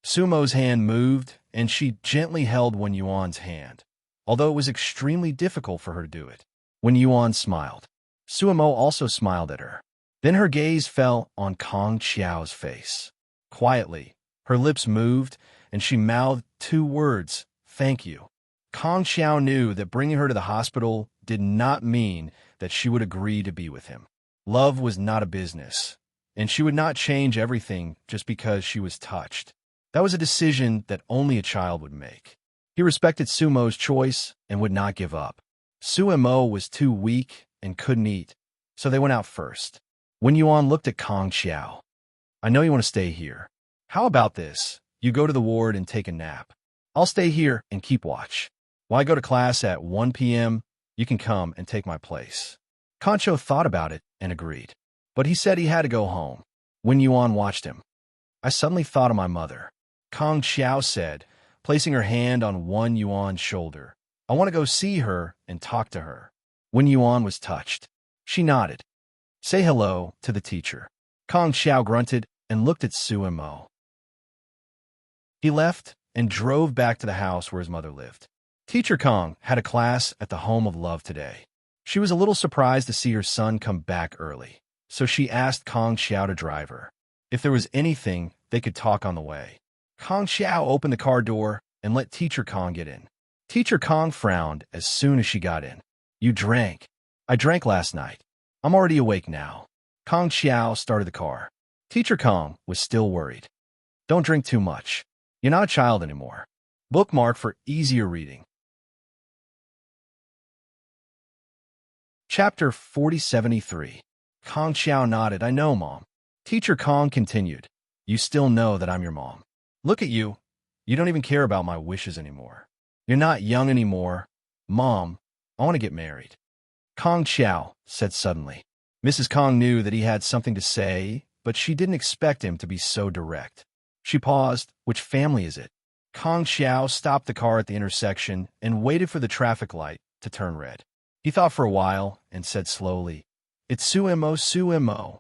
Speaker 1: Sumo's hand moved, and she gently held Wen Yuan's hand, although it was extremely difficult for her to do it. Wen Yuan smiled. Sumo also smiled at her. Then her gaze fell on Kong Qiao's face. Quietly, her lips moved, and she mouthed 2 words, "Thank you." Kong Qiao knew that bringing her to the hospital did not mean that she would agree to be with him. Love was not a business, and she would not change everything just because she was touched. That was a decision that only a child would make. He respected Sumo's choice and would not give up. Sumo was too weak and couldn't eat, so they went out first. Wen Yuan looked at Kong Qiao. I know you want to stay here. How about this? You go to the ward and take a nap. I'll stay here and keep watch. While I go to class at 1 p.m., you can come and take my place. Concho thought about it and agreed, but he said he had to go home. Wen Yuan watched him. I suddenly thought of my mother. Kong Qiao said, placing her hand on Wen Yuan's shoulder. I want to go see her and talk to her. Wen Yuan was touched. She nodded. Say hello to the teacher. Kong Qiao grunted and looked at Sumo. He left and drove back to the house where his mother lived. Teacher Kong had a class at the Home of Love today. She was a little surprised to see her son come back early, so she asked Kong Qiao to drive her. If there was anything, they could talk on the way. Kong Qiao opened the car door and let Teacher Kong get in. Teacher Kong frowned as soon as she got in. You drank. I drank last night. I'm already awake now. Kong Qiao started the car. Teacher Kong was still worried. Don't drink too much. You're not a child anymore. Bookmark for easier reading. Chapter 4073. Kong Qiao nodded. I know, Mom. Teacher Kong continued. You still know that I'm your mom. Look at you. You don't even care about my wishes anymore. You're not young anymore. Mom, I want to get married. Kong Qiao said suddenly. Mrs. Kong knew that he had something to say, but she didn't expect him to be so direct. She paused. Which family is it? Kong Qiao stopped the car at the intersection and waited for the traffic light to turn red. He thought for a while and said slowly, It's Sumo.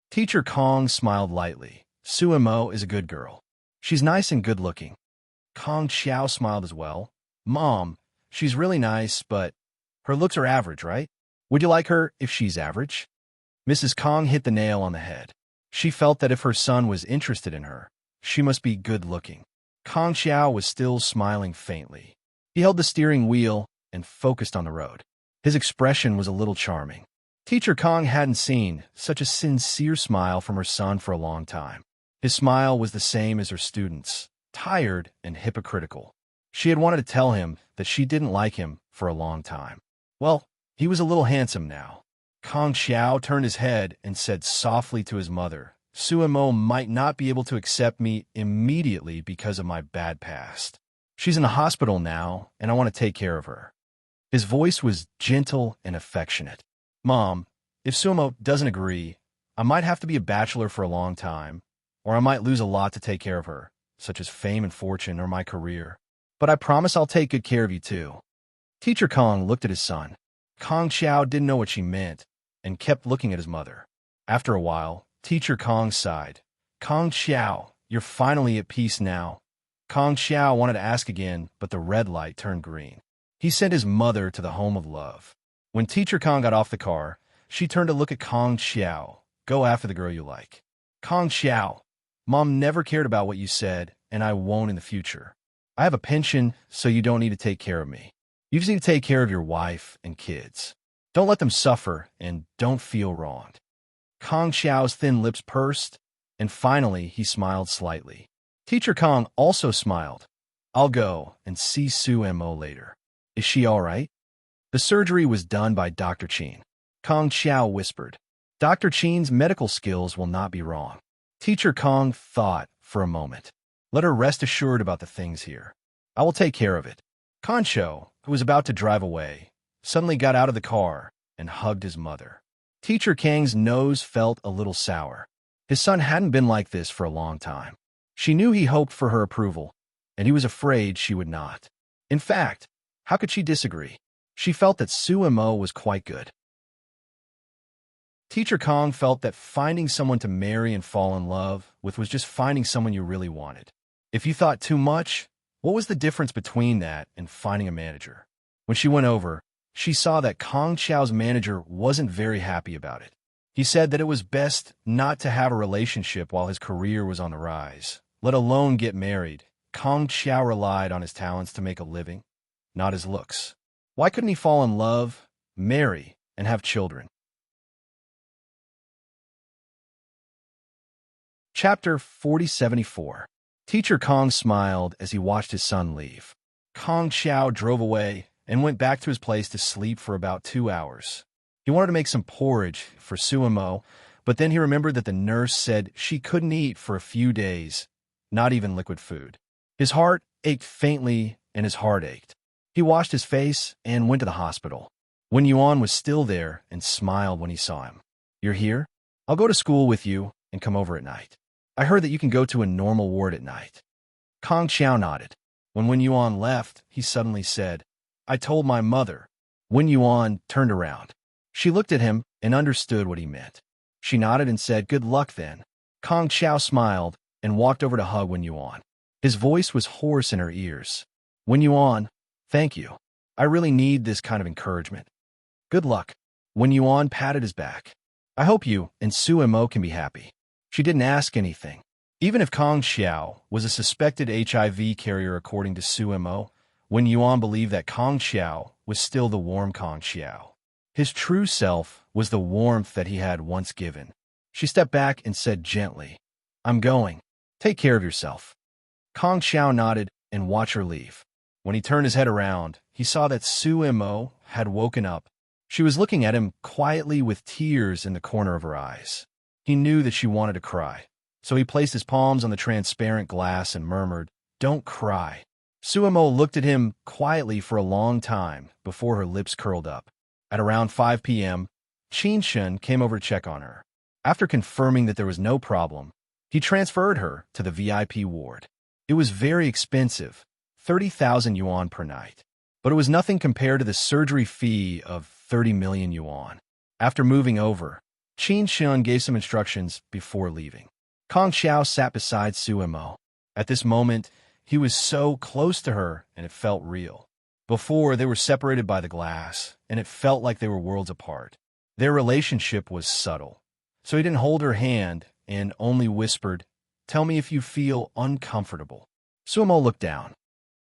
Speaker 1: Teacher Kong smiled lightly. Sumo is a good girl. She's nice and good-looking. Kong Qiao smiled as well. Mom, she's really nice, but her looks are average, right? Would you like her if she's average? Mrs. Kong hit the nail on the head. She felt that if her son was interested in her, she must be good-looking. Kong Qiao was still smiling faintly. He held the steering wheel and focused on the road. His expression was a little charming. Teacher Kong hadn't seen such a sincere smile from her son for a long time. His smile was the same as her students, tired and hypocritical. She had wanted to tell him that she didn't like him for a long time. Well, he was a little handsome now. Kong Qiao turned his head and said softly to his mother, Sumo might not be able to accept me immediately because of my bad past. She's in the hospital now, and I want to take care of her. His voice was gentle and affectionate. Mom, if Sumo doesn't agree, I might have to be a bachelor for a long time, or I might lose a lot to take care of her, such as fame and fortune or my career. But I promise I'll take good care of you too. Teacher Kong looked at his son. Kong Qiao didn't know what she meant and kept looking at his mother. After a while, Teacher Kong sighed. Kong Qiao, you're finally at peace now. Kong Qiao wanted to ask again, but the red light turned green. He sent his mother to the Home of Love. When Teacher Kong got off the car, she turned to look at Kong Qiao. Go after the girl you like. Kong Qiao, Mom never cared about what you said, and I won't in the future. I have a pension, so you don't need to take care of me. You just need to take care of your wife and kids. Don't let them suffer, and don't feel wronged. Kong Qiao's thin lips pursed, and finally he smiled slightly. Teacher Kong also smiled. I'll go and see Sumo later. Is she all right? The surgery was done by Dr. Qin. Kong Qiao whispered. Dr. Qin's medical skills will not be wrong. Teacher Kong thought for a moment. Let her rest assured about the things here. I will take care of it. Concho, who was about to drive away, suddenly got out of the car and hugged his mother. Teacher Kang's nose felt a little sour. His son hadn't been like this for a long time. She knew he hoped for her approval, and he was afraid she would not. In fact, how could she disagree? She felt that Sumo was quite good. Teacher Kong felt that finding someone to marry and fall in love with was just finding someone you really wanted. If you thought too much, what was the difference between that and finding a manager? When she went over, she saw that Kong Xiao's manager wasn't very happy about it. He said that it was best not to have a relationship while his career was on the rise, let alone get married. Kong Xiao relied on his talents to make a living, not his looks. Why couldn't he fall in love, marry, and have children? Chapter 4074. Teacher Kong smiled as he watched his son leave. Kong Xiao drove away and went back to his place to sleep for about 2 hours. He wanted to make some porridge for Suemo, but then he remembered that the nurse said she couldn't eat for a few days, not even liquid food. His heart ached faintly and his heart ached. He washed his face and went to the hospital. Wen Yuan was still there and smiled when he saw him. "You're here? I'll go to school with you and come over at night. I heard that you can go to a normal ward at night." Kong Xiao nodded. When Wen Yuan left, he suddenly said, "I told my mother." Wen Yuan turned around. She looked at him and understood what he meant. She nodded and said, "Good luck then." Kong Xiao smiled and walked over to hug Wen Yuan. His voice was hoarse in her ears. "Wen Yuan, thank you. I really need this kind of encouragement. Good luck." Wen Yuan patted his back. "I hope you and Suemo can be happy." She didn't ask anything. Even if Kong Xiao was a suspected HIV carrier according to Suemo, Wen Yuan believed that Kong Xiao was still the warm Kong Xiao. His true self was the warmth that he had once given. She stepped back and said gently, "I'm going. Take care of yourself." Kong Xiao nodded and watched her leave. When he turned his head around, he saw that Suemo had woken up. She was looking at him quietly with tears in the corner of her eyes. He knew that she wanted to cry, so he placed his palms on the transparent glass and murmured, "Don't cry." Suemo looked at him quietly for a long time before her lips curled up. At around 5 p.m., Qin Shen came over to check on her. After confirming that there was no problem, he transferred her to the VIP ward. It was very expensive, 30,000 yuan per night, but it was nothing compared to the surgery fee of 30 million yuan. After moving over, Qin Shen gave some instructions before leaving. Kong Xiao sat beside Suemo. At this moment, he was so close to her and it felt real. Before, they were separated by the glass, and it felt like they were worlds apart. Their relationship was subtle, so he didn't hold her hand and only whispered, "Tell me if you feel uncomfortable." Suemo looked down.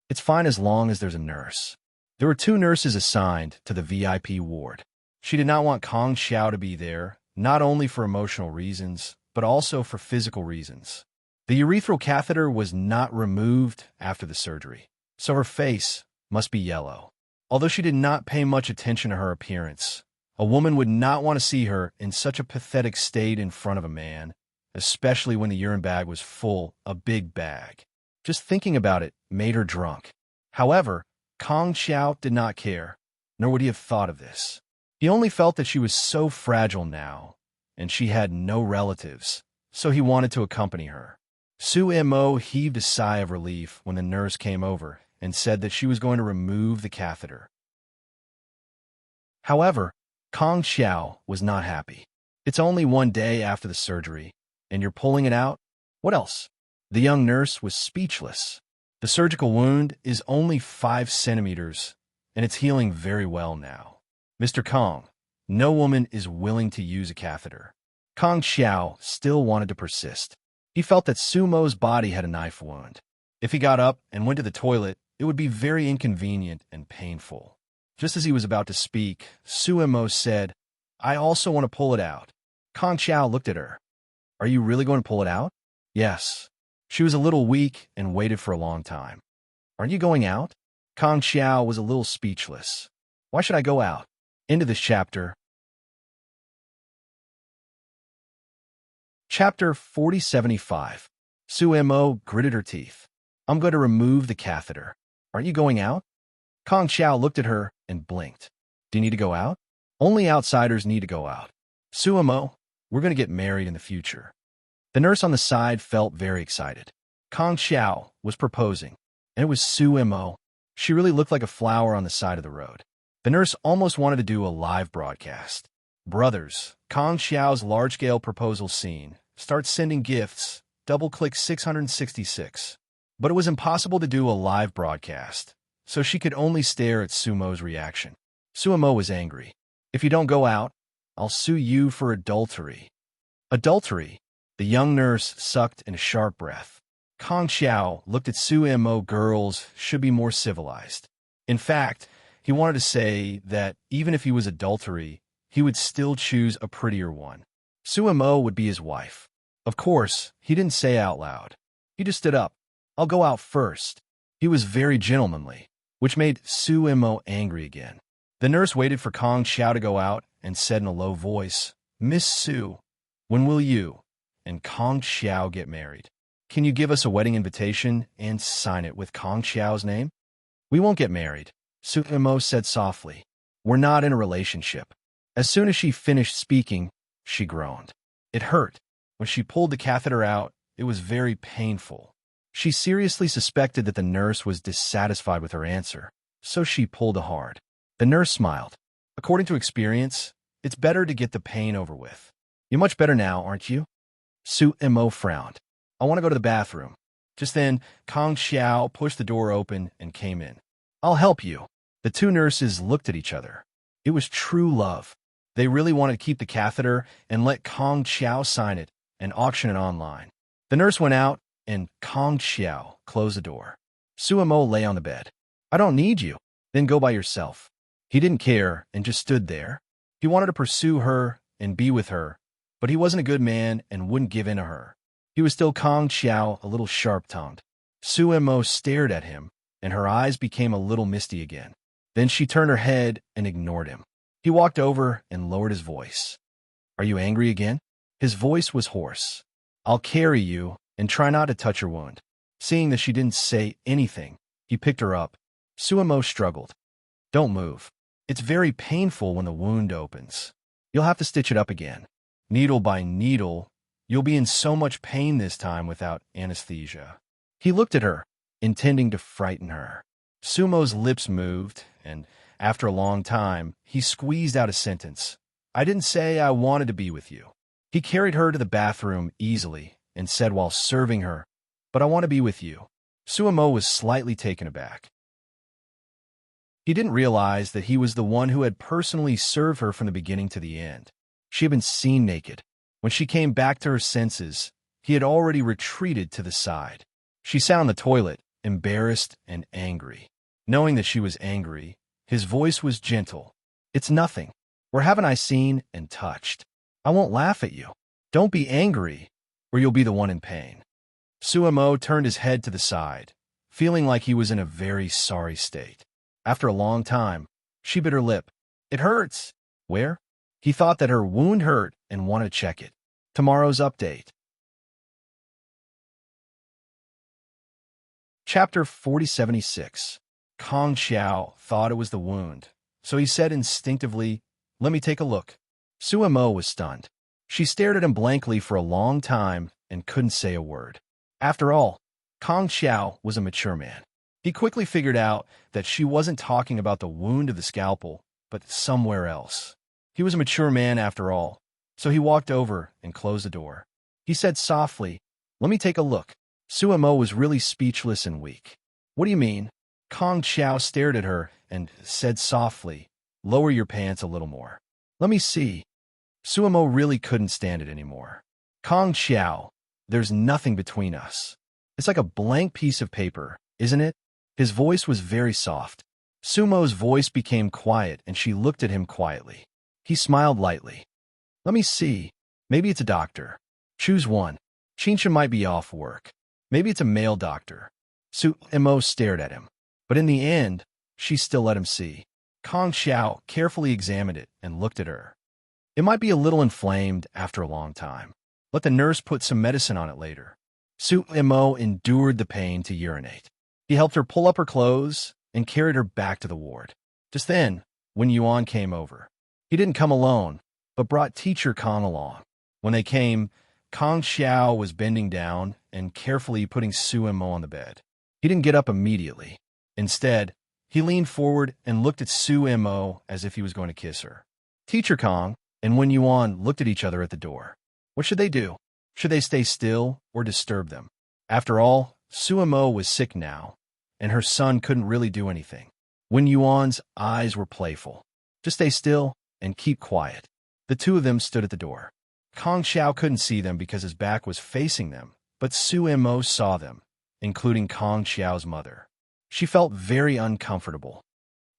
Speaker 1: "It's fine as long as there's a nurse." There were 2 nurses assigned to the VIP ward. She did not want Kong Xiao to be there, not only for emotional reasons, but also for physical reasons. The urethral catheter was not removed after the surgery, so her face must be yellow. Although she did not pay much attention to her appearance, a woman would not want to see her in such a pathetic state in front of a man, especially when the urine bag was full, a big bag. Just thinking about it made her drunk. However, Kong Xiao did not care, nor would he have thought of this. He only felt that she was so fragile now, and she had no relatives, so he wanted to accompany her. Suemo heaved a sigh of relief when the nurse came over and said that she was going to remove the catheter. However, Kong Xiao was not happy. "It's only 1 day after the surgery, and you're pulling it out? What else?" The young nurse was speechless. "The surgical wound is only 5 centimeters, and it's healing very well now. Mr. Kong, no woman is willing to use a catheter." Kong Xiao still wanted to persist. He felt that Sumo's body had a knife wound. If he got up and went to the toilet, it would be very inconvenient and painful. Just as he was about to speak, Suemo said, "I also want to pull it out." Kong Xiao looked at her. "Are you really going to pull it out?" "Yes." She was a little weak and waited for a long time. "Aren't you going out?" Kong Xiao was a little speechless. "Why should I go out?" End of this chapter. Chapter 4075. Suemo gritted her teeth. "I'm going to remove the catheter. Aren't you going out?" Kong Xiao looked at her and blinked. "Do you need to go out?" "Only outsiders need to go out." "Suemo, we're going to get married in the future." The nurse on the side felt very excited. Kong Xiao was proposing, and it was Suemo. She really looked like a flower on the side of the road. The nurse almost wanted to do a live broadcast. Brothers, Kong Xiao's large-scale proposal scene. Start sending gifts. Double-click 666. But it was impossible to do a live broadcast, so she could only stare at Sumo's reaction. Sumo was angry. If you don't go out, I'll sue you for adultery. Adultery? The young nurse sucked in a sharp breath. Kong Xiao looked at Sumo. Girls should be more civilized. In fact, he wanted to say that even if he was adultery, he would still choose a prettier one. Sumo would be his wife. Of course, he didn't say out loud. He just stood up. I'll go out first. He was very gentlemanly, which made Sumo angry again. The nurse waited for Kong Xiao to go out and said in a low voice, Miss Su, when will you and Kong Xiao get married? Can you give us a wedding invitation and sign it with Kong Xiao's name? We won't get married, Sumo said softly. We're not in a relationship. As soon as she finished speaking, she groaned. It hurt. When she pulled the catheter out, it was very painful. She seriously suspected that the nurse was dissatisfied with her answer, so she pulled hard. The nurse smiled. According to experience, it's better to get the pain over with. You're much better now, aren't you? Sumo frowned. I want to go to the bathroom. Just then, Kong Xiao pushed the door open and came in. I'll help you. The two nurses looked at each other. It was true love. They really wanted to keep the catheter and let Kong Xiao sign it and auction it online. The nurse went out, and Kong Xiao closed the door. Sumo lay on the bed. I don't need you. Then go by yourself. He didn't care and just stood there. He wanted to pursue her and be with her, but he wasn't a good man and wouldn't give in to her. He was still Kong Xiao, a little sharp-tongued. Sumo stared at him, and her eyes became a little misty again. Then she turned her head and ignored him. He walked over and lowered his voice. Are you angry again? His voice was hoarse. I'll carry you and try not to touch your wound. Seeing that she didn't say anything, he picked her up. Sumo struggled. Don't move. It's very painful when the wound opens. You'll have to stitch it up again. Needle by needle, you'll be in so much pain this time without anesthesia. He looked at her, intending to frighten her. Sumo's lips moved, and after a long time, he squeezed out a sentence. I didn't say I wanted to be with you. He carried her to the bathroom easily and said while serving her, but I want to be with you. Sumo was slightly taken aback. He didn't realize that he was the one who had personally served her from the beginning to the end. She had been seen naked. When she came back to her senses, he had already retreated to the side. She sat on the toilet, embarrassed and angry. Knowing that she was angry, his voice was gentle. It's nothing. Where haven't I seen and touched? I won't laugh at you. Don't be angry, or you'll be the one in pain. Sumo turned his head to the side, feeling like he was in a very sorry state. After a long time, she bit her lip. It hurts. Where? He thought that her wound hurt and wanted to check it. Tomorrow's update. Chapter 4076. Kong Xiao thought it was the wound, so he said instinctively, let me take a look. Sumo was stunned. She stared at him blankly for a long time and couldn't say a word. After all, Kong Xiao was a mature man. He quickly figured out that she wasn't talking about the wound of the scalpel, but somewhere else. He was a mature man after all, so he walked over and closed the door. He said softly, let me take a look. Sumo was really speechless and weak. What do you mean? Kong Xiao stared at her and said softly, lower your pants a little more. Let me see. Sumo really couldn't stand it anymore. Kong Xiao, there's nothing between us. It's like a blank piece of paper, isn't it? His voice was very soft. Sumo's voice became quiet and she looked at him quietly. He smiled lightly. Let me see. Maybe it's a doctor. Choose one. Chinsha might be off work. Maybe it's a male doctor. Sumo stared at him. But in the end, she still let him see. Kong Xiao carefully examined it and looked at her. It might be a little inflamed after a long time. Let the nurse put some medicine on it later. Sumo endured the pain to urinate. He helped her pull up her clothes and carried her back to the ward. Just then, when Yuan came over, he didn't come alone, but brought teacher Kong along. When they came, Kong Xiao was bending down and carefully putting Sumo on the bed. He didn't get up immediately. Instead, he leaned forward and looked at Sumo as if he was going to kiss her. Teacher Kong, and Wen Yuan looked at each other at the door. What should they do? Should they stay still or disturb them? After all, Suemo was sick now, and her son couldn't really do anything. Wen Yuan's eyes were playful. Just stay still and keep quiet. The two of them stood at the door. Kong Xiao couldn't see them because his back was facing them, but Suemo saw them, including Kong Xiao's mother. She felt very uncomfortable.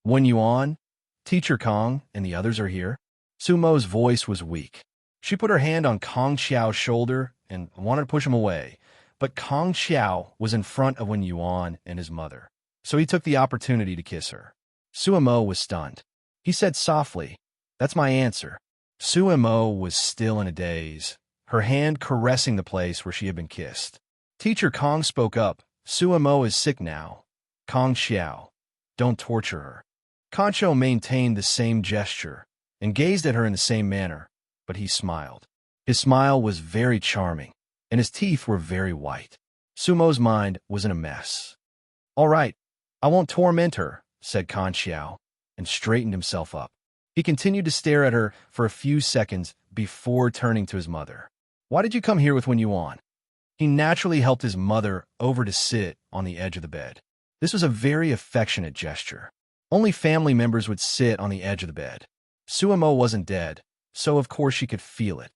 Speaker 1: Wen Yuan, Teacher Kong, and the others are here? Sumo's voice was weak. She put her hand on Kong Xiao's shoulder and wanted to push him away, but Kong Xiao was in front of Wen Yuan and his mother, so he took the opportunity to kiss her. Suemo was stunned. He said softly, "That's my answer." Suemo was still in a daze, her hand caressing the place where she had been kissed. Teacher Kong spoke up. "Suemo is sick now. Kong Xiao, don't torture her." Concho maintained the same gesture and gazed at her in the same manner, but he smiled. His smile was very charming, and his teeth were very white. Sumo's mind was in a mess. "All right, I won't torment her," said Kong Xiao, and straightened himself up. He continued to stare at her for a few seconds before turning to his mother. "Why did you come here with Wen Yuan?" He naturally helped his mother over to sit on the edge of the bed. This was a very affectionate gesture. Only family members would sit on the edge of the bed. Suemo wasn't dead, so of course she could feel it.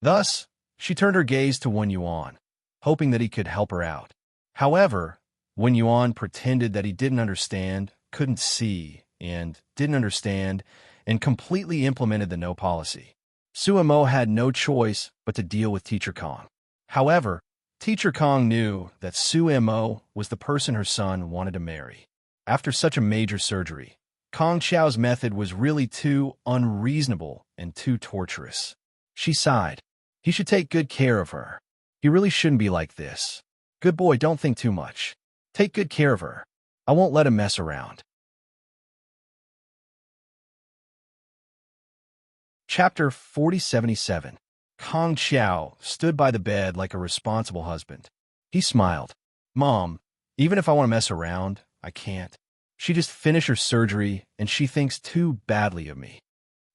Speaker 1: Thus, she turned her gaze to Wen Yuan, hoping that he could help her out. However, Wen Yuan pretended that he didn't understand, couldn't see, and didn't understand, and completely implemented the no policy. Suemo had no choice but to deal with Teacher Kong. However, Teacher Kong knew that Suemo was the person her son wanted to marry. After such a major surgery, Kong Xiao's method was really too unreasonable and too torturous. She sighed. He should take good care of her. He really shouldn't be like this. Good boy, don't think too much. Take good care of her. I won't let him mess around. Chapter 4077. Kong Xiao stood by the bed like a responsible husband. He smiled. "Mom, even if I want to mess around, I can't. She just finished her surgery, and she thinks too badly of me."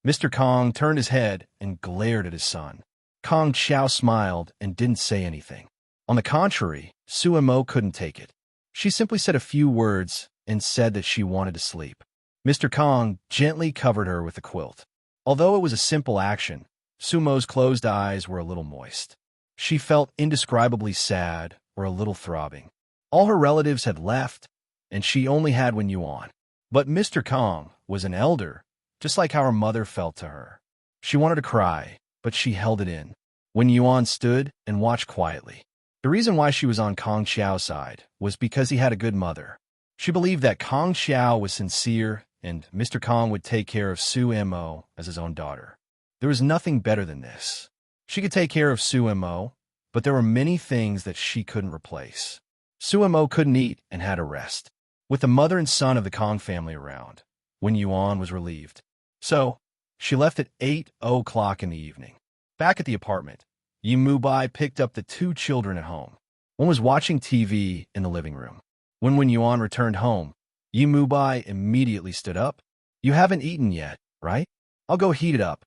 Speaker 1: Mr. Kong turned his head and glared at his son. Kong Xiao smiled and didn't say anything. On the contrary, Suemo couldn't take it. She simply said a few words and said that she wanted to sleep. Mr. Kong gently covered her with the quilt. Although it was a simple action, Sumo's closed eyes were a little moist. She felt indescribably sad or a little throbbing. All her relatives had left, and she only had Wen Yuan. But Mr. Kong was an elder, just like how her mother felt to her. She wanted to cry, but she held it in. Wen Yuan stood and watched quietly. The reason why she was on Kong Xiao's side was because he had a good mother. She believed that Kong Xiao was sincere, and Mr. Kong would take care of Suemo as his own daughter. There was nothing better than this. She could take care of Suemo, but there were many things that she couldn't replace. Suemo couldn't eat and had to rest. With the mother and son of the Kong family around, Wen Yuan was relieved. So, she left at 8:00 in the evening. Back at the apartment, Yi Mubai picked up the two children at home. One was watching TV in the living room. When Wen Yuan returned home, Yi Mubai immediately stood up. "You haven't eaten yet, right? I'll go heat it up.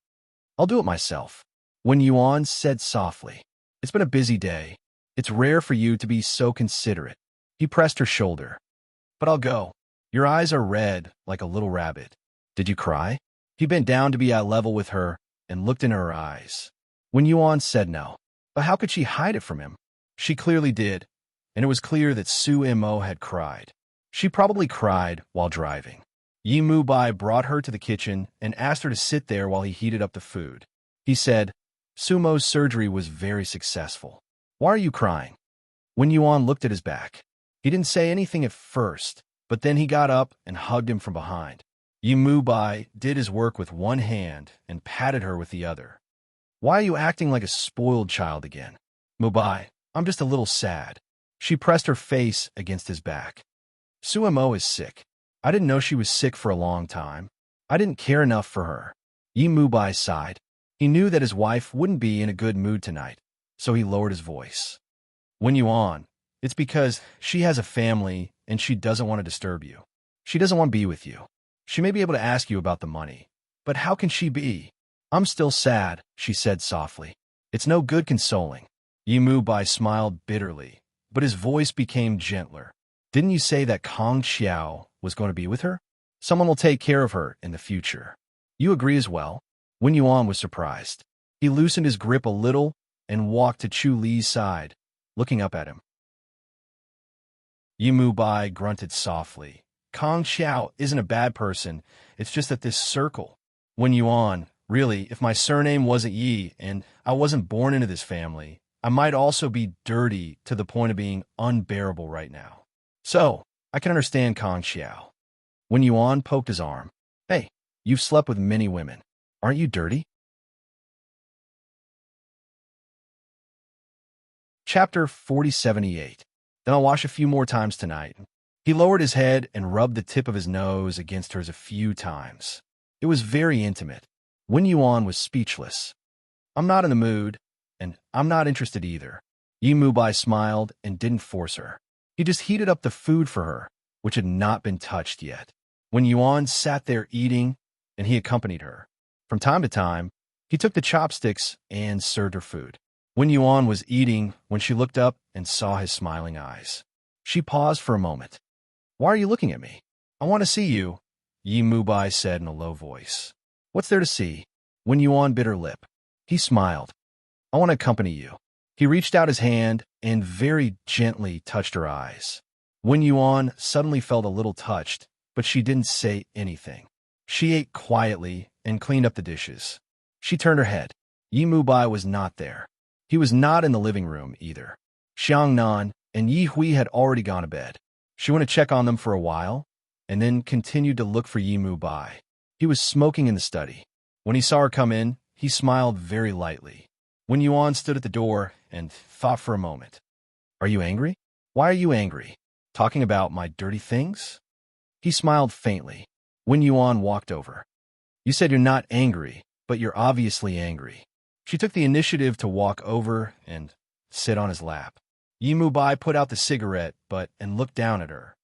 Speaker 1: I'll do it myself," Wen Yuan said softly. "It's been a busy day. It's rare for you to be so considerate." He pressed her shoulder. "But I'll go. Your eyes are red like a little rabbit. Did you cry?" He bent down to be at level with her and looked in her eyes. Wen Yuan said no. But how could she hide it from him? She clearly did, and it was clear that Suemo had cried. She probably cried while driving. Yi Mubai brought her to the kitchen and asked her to sit there while he heated up the food. He said, "Sumo's surgery was very successful. Why are you crying?" Wen Yuan looked at his back. He didn't say anything at first, but then he got up and hugged him from behind. Yi Mubai did his work with one hand and patted her with the other. "Why are you acting like a spoiled child again?" "Mubai, I'm just a little sad." She pressed her face against his back. "Suemo is sick. I didn't know she was sick for a long time. I didn't care enough for her." Yi Mubai sighed. He knew that his wife wouldn't be in a good mood tonight, so he lowered his voice. "Wen Yuan, it's because she has a family and she doesn't want to disturb you. She doesn't want to be with you. She may be able to ask you about the money, But how can she be? I'm still sad, she said softly. It's no good consoling. Yi Mubai smiled bitterly, but his voice became gentler. Didn't you say that Kong Xiao was going to be with her? Someone will take care of her in the future. You agree as well? Wen Yuan was surprised. He loosened his grip a little and walked to Chu Li's side, looking up at him. Yi Mubai grunted softly. Kong Xiao isn't a bad person, it's just that this circle. Wen Yuan, really, if my surname wasn't Yi and I wasn't born into this family, I might also be dirty to the point of being unbearable right now. So, I can understand Kong Xiao. Wen Yuan poked his arm. Hey, you've slept with many women. Aren't you dirty? Chapter 4078. Then I'll wash a few more times tonight. He lowered his head and rubbed the tip of his nose against hers a few times. It was very intimate. Wen Yuan was speechless. I'm not in the mood, and I'm not interested either. Yi Mubai smiled and didn't force her. He just heated up the food for her, which had not been touched yet. Wen Yuan sat there eating, and he accompanied her. From time to time, he took the chopsticks and served her food. Wen Yuan was eating when she looked up and saw his smiling eyes. She paused for a moment. Why are you looking at me? I want to see you, Yi Mubai said in a low voice. What's there to see? Wen Yuan bit her lip. He smiled. I want to accompany you. He reached out his hand and very gently touched her eyes. Wen Yuan suddenly felt a little touched, but she didn't say anything. She ate quietly and cleaned up the dishes. She turned her head. Yi Mubai was not there. He was not in the living room either. Xiang Nan and Yi Hui had already gone to bed. She went to check on them for a while, and then continued to look for Yi Mubai. He was smoking in the study. When he saw her come in, he smiled very lightly. Wen Yuan stood at the door and thought for a moment. Are you angry? Why are you angry? Talking about my dirty things? He smiled faintly. Wen Yuan walked over. You said you're not angry, but you're obviously angry. She took the initiative to walk over and sit on his lap. Yi Mubai put out the cigarette and looked down at her.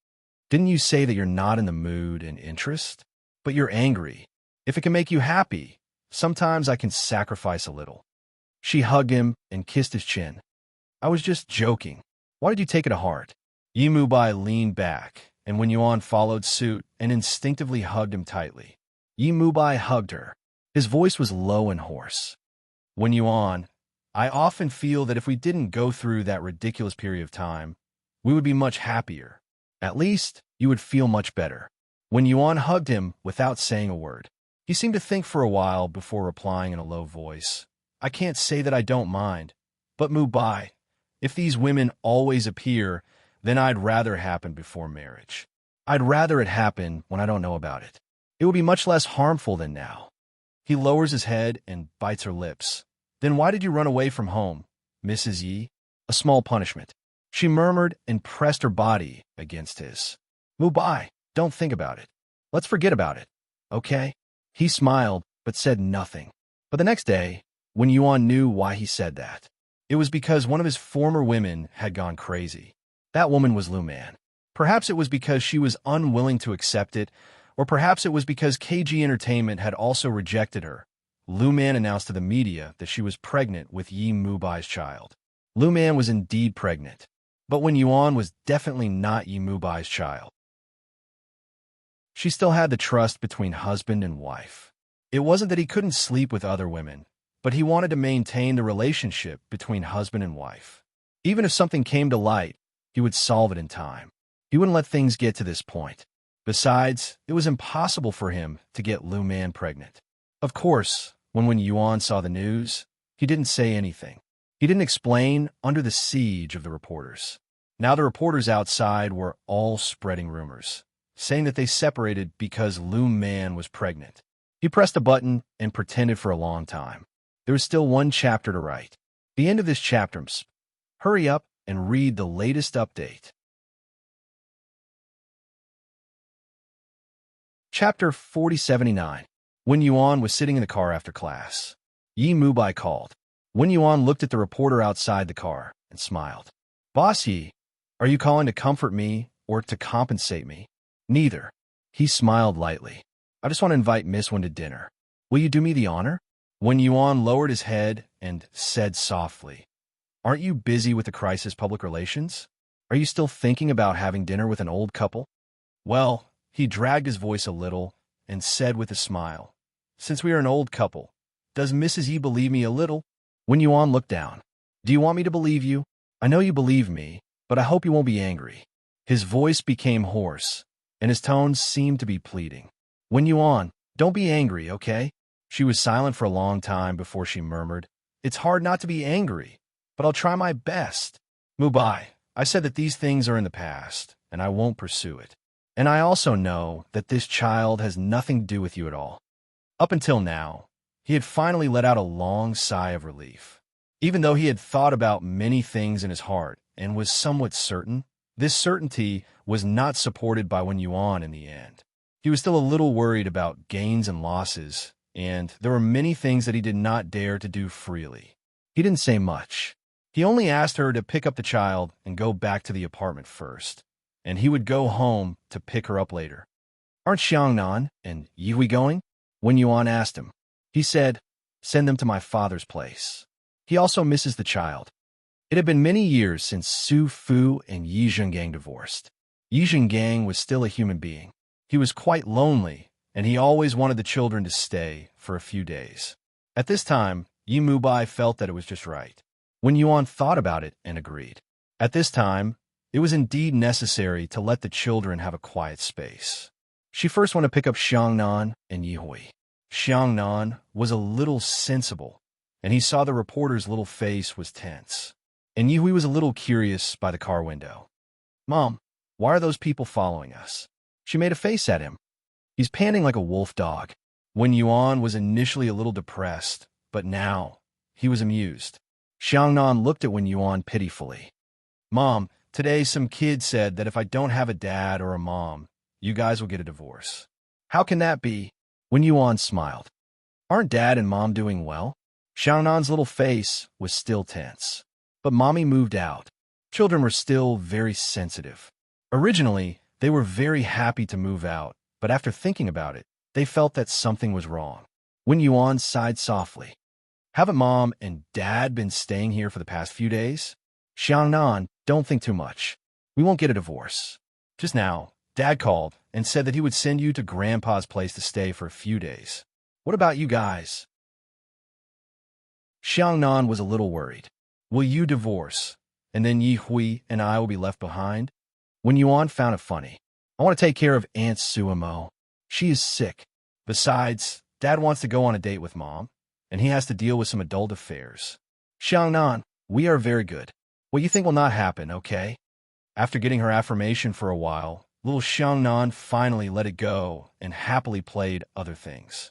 Speaker 1: Didn't you say that you're not in the mood and interest? But you're angry. If it can make you happy, sometimes I can sacrifice a little. She hugged him and kissed his chin. I was just joking. Why did you take it to heart? Yi Mubai leaned back, and Wen Yuan followed suit and instinctively hugged him tightly. Yi Mubai hugged her. His voice was low and hoarse. Wen Yuan, I often feel that if we didn't go through that ridiculous period of time, we would be much happier. At least, you would feel much better. Wen Yuan hugged him without saying a word. He seemed to think for a while before replying in a low voice. I can't say that I don't mind, but Mubai, if these women always appear, then I'd rather happen before marriage. I'd rather it happen when I don't know about it. It would be much less harmful than now. He lowers his head and bites her lips. Then why did you run away from home, Mrs. Yi? A small punishment. She murmured and pressed her body against his. Mubai, don't think about it. Let's forget about it, okay? He smiled, but said nothing. But the next day, Wen Yuan knew why he said that. It was because one of his former women had gone crazy. That woman was Lu Man. Perhaps it was because she was unwilling to accept it, or perhaps it was because KG Entertainment had also rejected her. Lu Man announced to the media that she was pregnant with Yi Mubai's child. Lu Man was indeed pregnant, but Wen Yuan was definitely not Yi Mubai's child. She still had the trust between husband and wife. It wasn't that he couldn't sleep with other women, but he wanted to maintain the relationship between husband and wife. Even if something came to light, he would solve it in time. He wouldn't let things get to this point. Besides, it was impossible for him to get Lu Man pregnant. Of course, when Wen Yuan saw the news, he didn't say anything. He didn't explain under the siege of the reporters. Now the reporters outside were all spreading rumors, saying that they separated because Lu Man was pregnant. He pressed a button and pretended for a long time. There was still one chapter to write. The end of this chapter. Hurry up and read the latest update. Chapter 4079. Wen Yuan was sitting in the car after class. Yi Mubai called. Wen Yuan looked at the reporter outside the car and smiled. Boss Yi, are you calling to comfort me or to compensate me? Neither. He smiled lightly. I just want to invite Miss Wen to dinner. Will you do me the honor? Wen Yuan lowered his head and said softly, Aren't you busy with the crisis public relations? Are you still thinking about having dinner with an old couple? Well, he dragged his voice a little and said with a smile, Since we are an old couple, does Mrs. Yi believe me a little? Wen Yuan looked down. Do you want me to believe you? I know you believe me, but I hope you won't be angry. His voice became hoarse, and his tones seemed to be pleading. Wen Yuan, don't be angry, okay? She was silent for a long time before she murmured, It's hard not to be angry, but I'll try my best. Mubai, I said that these things are in the past, and I won't pursue it. And I also know that this child has nothing to do with you at all. Up until now, he had finally let out a long sigh of relief. Even though he had thought about many things in his heart and was somewhat certain, this certainty was not supported by Wen Yuan in the end. He was still a little worried about gains and losses, and there were many things that he did not dare to do freely. He didn't say much. He only asked her to pick up the child and go back to the apartment first, and he would go home to pick her up later. Aren't Xiangnan and Yihui going? Wen Yuan asked him. He said, Send them to my father's place. He also misses the child. It had been many years since Su Fu and Yi Zhengang divorced. Yi Zhengang was still a human being. He was quite lonely, and he always wanted the children to stay for a few days. At this time, Yi Mubai felt that it was just right. Wen Yuan thought about it and agreed. At this time, it was indeed necessary to let the children have a quiet space. She first went to pick up Xiangnan and Yihui. Xiangnan was a little sensible, and he saw the reporter's little face was tense. And Yihui was a little curious by the car window. Mom, why are those people following us? She made a face at him. He's panting like a wolf dog. Wen Yuan was initially a little depressed, but now he was amused. Xiangnan looked at Wen Yuan pitifully. Mom, today some kid said that if I don't have a dad or a mom, you guys will get a divorce. How can that be? Wen Yuan smiled. Aren't Dad and Mom doing well? Xiaonan's little face was still tense. But Mommy moved out. Children were still very sensitive. Originally, they were very happy to move out, but after thinking about it, they felt that something was wrong. Wen Yuan sighed softly. Haven't Mom and Dad been staying here for the past few days? Xiangnan, don't think too much. We won't get a divorce. Just now, Dad called and said that he would send you to Grandpa's place to stay for a few days. What about you guys? Xiangnan was a little worried. Will you divorce, and then Yihui and I will be left behind? Wen Yuan found it funny. I want to take care of Aunt Suimo. She is sick. Besides, Dad wants to go on a date with Mom, and he has to deal with some adult affairs. Xiangnan, we are very good. What you think will not happen, okay? After getting her affirmation for a while, little Xiangnan finally let it go and happily played other things.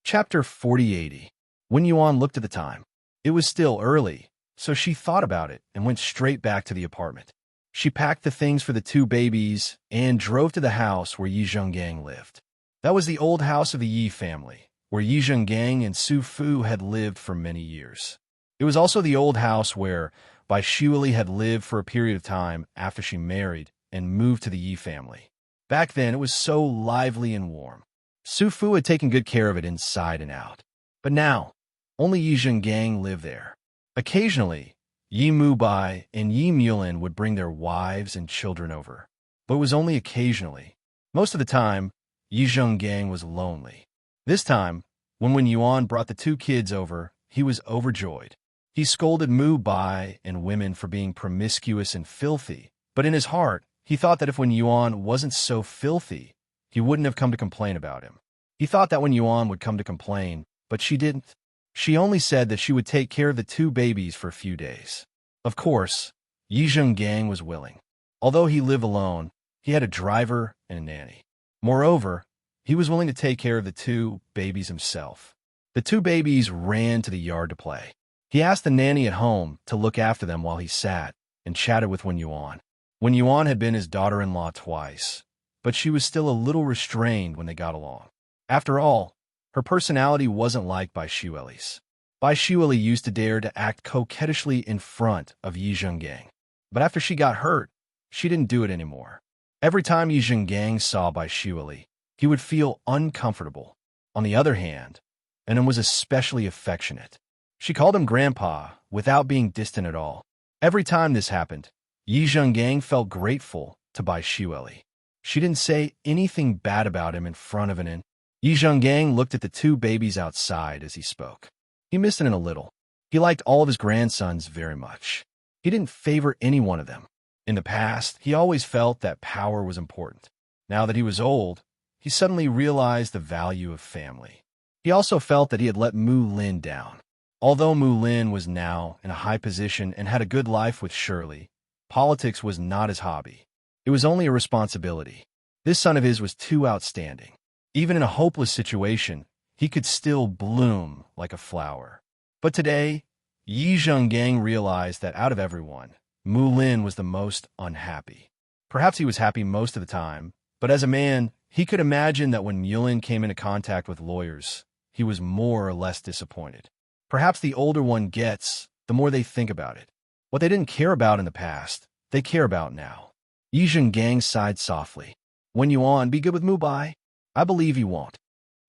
Speaker 1: Chapter 4080. Wen Yuan looked at the time. It was still early, so she thought about it and went straight back to the apartment. She packed the things for the two babies and drove to the house where Yi Zhengang lived. That was the old house of the Yi family, where Yi Zhengang and Su Fu had lived for many years. It was also the old house where Bai Xueli had lived for a period of time after she married and moved to the Yi family. Back then, it was so lively and warm. Su Fu had taken good care of it inside and out. But now, only Yi Zhengang lived there. Occasionally, Yi Mubai and Yi Mulin would bring their wives and children over. But it was only occasionally. Most of the time, Yi Zhengang was lonely. This time, when Wen Yuan brought the two kids over, he was overjoyed. He scolded Mubai and women for being promiscuous and filthy, but in his heart, he thought that if Wen Yuan wasn't so filthy, he wouldn't have come to complain about him. He thought that Wen Yuan would come to complain, but she didn't. She only said that she would take care of the two babies for a few days. Of course, Yi Zhengang was willing. Although he lived alone, he had a driver and a nanny. Moreover, he was willing to take care of the two babies himself. The two babies ran to the yard to play. He asked the nanny at home to look after them while he sat and chatted with Wen Yuan. Wen Yuan had been his daughter-in-law twice, but she was still a little restrained when they got along. After all, her personality wasn't like Bai Xueli's. Bai Xueli used to dare to act coquettishly in front of Yi Zhengang. But after she got hurt, she didn't do it anymore. Every time Yi Zhengang saw Bai Shuili, he would feel uncomfortable. On the other hand, and was especially affectionate. She called him Grandpa without being distant at all. Every time this happened, Yi Zhengang felt grateful to Bai Shuili. She didn't say anything bad about him in front of an. Yi Zhengang looked at the two babies outside as he spoke. He missed it a little. He liked all of his grandsons very much. He didn't favor any one of them. In the past, he always felt that power was important. Now that he was old, he suddenly realized the value of family. He also felt that he had let Mu Lin down. Although Mu Lin was now in a high position and had a good life with Shirley, politics was not his hobby. It was only a responsibility. This son of his was too outstanding. Even in a hopeless situation, he could still bloom like a flower. But today, Yi Zhengang realized that out of everyone, Mu Lin was the most unhappy. Perhaps he was happy most of the time, but as a man, he could imagine that when Mulin came into contact with lawyers, he was more or less disappointed. Perhaps the older one gets, the more they think about it. What they didn't care about in the past, they care about now. Yi Zhengang sighed softly. When Yuan, be good with Mu Bai? I believe you won't.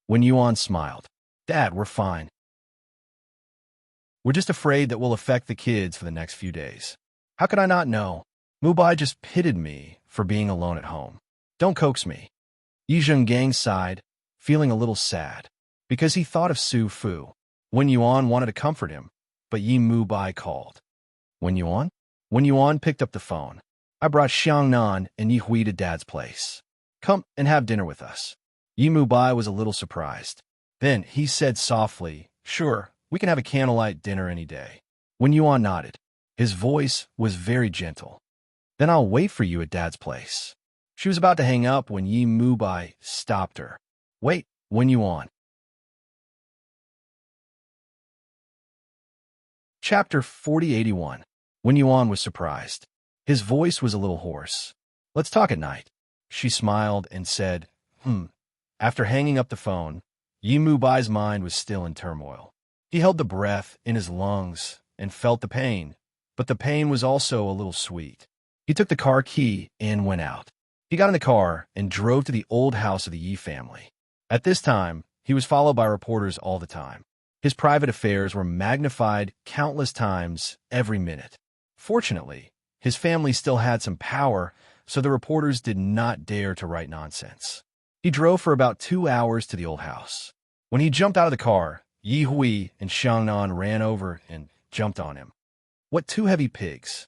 Speaker 1: When Yuan smiled. Dad, we're fine. We're just afraid that we'll affect the kids for the next few days. How could I not know? Mu Bai just pitied me for being alone at home. Don't coax me. Yi Zhengang sighed, feeling a little sad, because he thought of Su Fu. Wen Yuan wanted to comfort him, but Yi Mu Bai called. Wen Yuan? Wen Yuan picked up the phone. I brought Xiangnan and Yi Hui to Dad's place. Come and have dinner with us. Yi Mu Bai was a little surprised. Then he said softly, sure, we can have a candlelight dinner any day. Wen Yuan nodded. His voice was very gentle. Then I'll wait for you at Dad's place. She was about to hang up when Yi Mu Bai stopped her. Wait, Wen Yuan. Chapter 4081. Wen Yuan was surprised. His voice was a little hoarse. Let's talk at night. She smiled and said, After hanging up the phone, Yi Mu Bai's mind was still in turmoil. He held the breath in his lungs and felt the pain, but the pain was also a little sweet. He took the car key and went out. He got in the car and drove to the old house of the Yi family. At this time, he was followed by reporters all the time. His private affairs were magnified countless times every minute. Fortunately, his family still had some power, so the reporters did not dare to write nonsense. He drove for about 2 hours to the old house. When he jumped out of the car, Yi Hui and Xiangnan ran over and jumped on him. What two heavy pigs!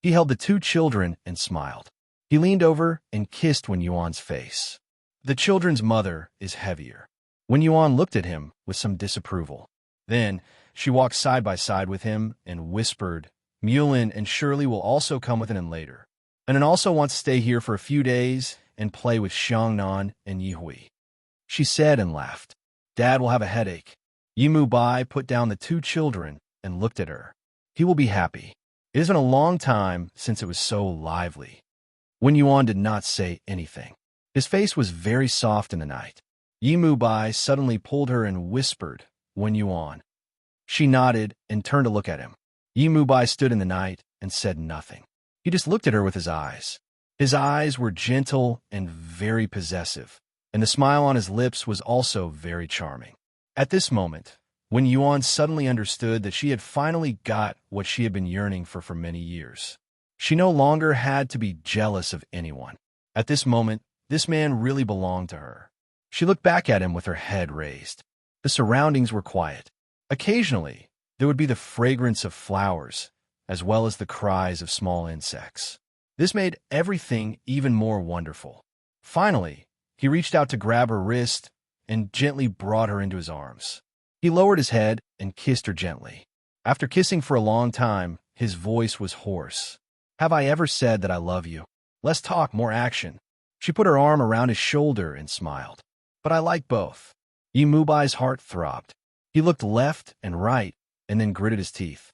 Speaker 1: He held the two children and smiled. He leaned over and kissed Wen Yuan's face. The children's mother is heavier. Wen Yuan looked at him with some disapproval. Then she walked side by side with him and whispered, Mulin and Shirley will also come with him later. And also wants to stay here for a few days and play with Xiangnan and Yi Hui. She said and laughed. Dad will have a headache. Yi Mu Bai put down the two children and looked at her. He will be happy. It has been a long time since it was so lively. Wen Yuan did not say anything. His face was very soft in the night. Yi Mu Bai suddenly pulled her and whispered, Wen Yuan. She nodded and turned to look at him. Yi Mu Bai stood in the night and said nothing. He just looked at her with his eyes. His eyes were gentle and very possessive, and the smile on his lips was also very charming. At this moment, Wen Yuan suddenly understood that she had finally got what she had been yearning for many years. She no longer had to be jealous of anyone. At this moment, this man really belonged to her. She looked back at him with her head raised. The surroundings were quiet. Occasionally, there would be the fragrance of flowers, as well as the cries of small insects. This made everything even more wonderful. Finally, he reached out to grab her wrist and gently brought her into his arms. He lowered his head and kissed her gently. After kissing for a long time, his voice was hoarse. Have I ever said that I love you? Less talk, more action. She put her arm around his shoulder and smiled. But I like both. Yi Mu Bai's heart throbbed. He looked left and right and then gritted his teeth.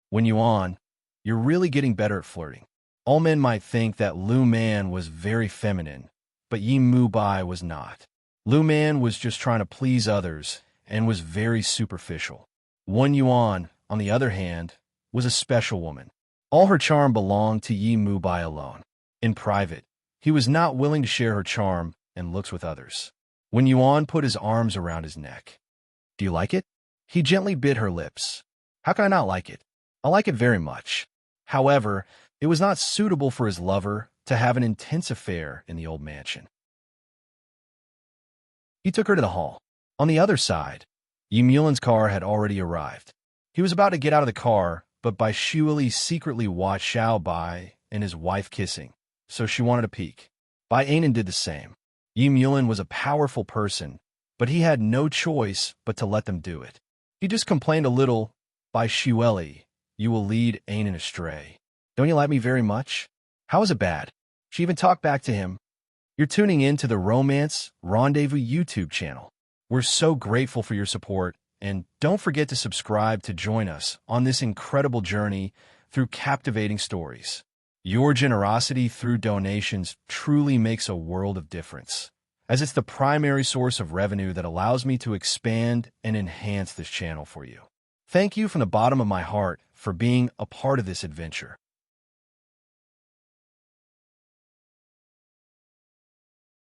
Speaker 1: Wen Yuan, you're really getting better at flirting. All men might think that Lu Man was very feminine, but Yi Mu Bai was not. Lu Man was just trying to please others and was very superficial. Wen Yuan, on the other hand, was a special woman. All her charm belonged to Yi Mu Bai alone. In private, He was not willing to share her charm and looks with others. When Yuan put his arms around his neck. Do you like it? He gently bit her lips. How can I not like it? I like it very much. However, it was not suitable for his lover to have an intense affair in the old mansion. He took her to the hall. On the other side, Yumulin's car had already arrived. He was about to get out of the car, but Bai Shuili secretly watched Xiao Bai and his wife kissing, so she wanted a peek. Bai Anan did the same. Yumulin was a powerful person, but he had no choice but to let them do it. He just complained a little, Bai Shuili, you will lead Anan astray. Don't you like me very much? How is it bad? She even talked back to him. You're tuning in to the Romance Rendezvous YouTube channel. We're so grateful for your support, and don't forget to subscribe to join us on this incredible journey through captivating stories. Your generosity through donations truly makes a world of difference, as it's the primary source of revenue that allows me to expand and enhance this channel for you. Thank you from the bottom of my heart for being a part of this adventure.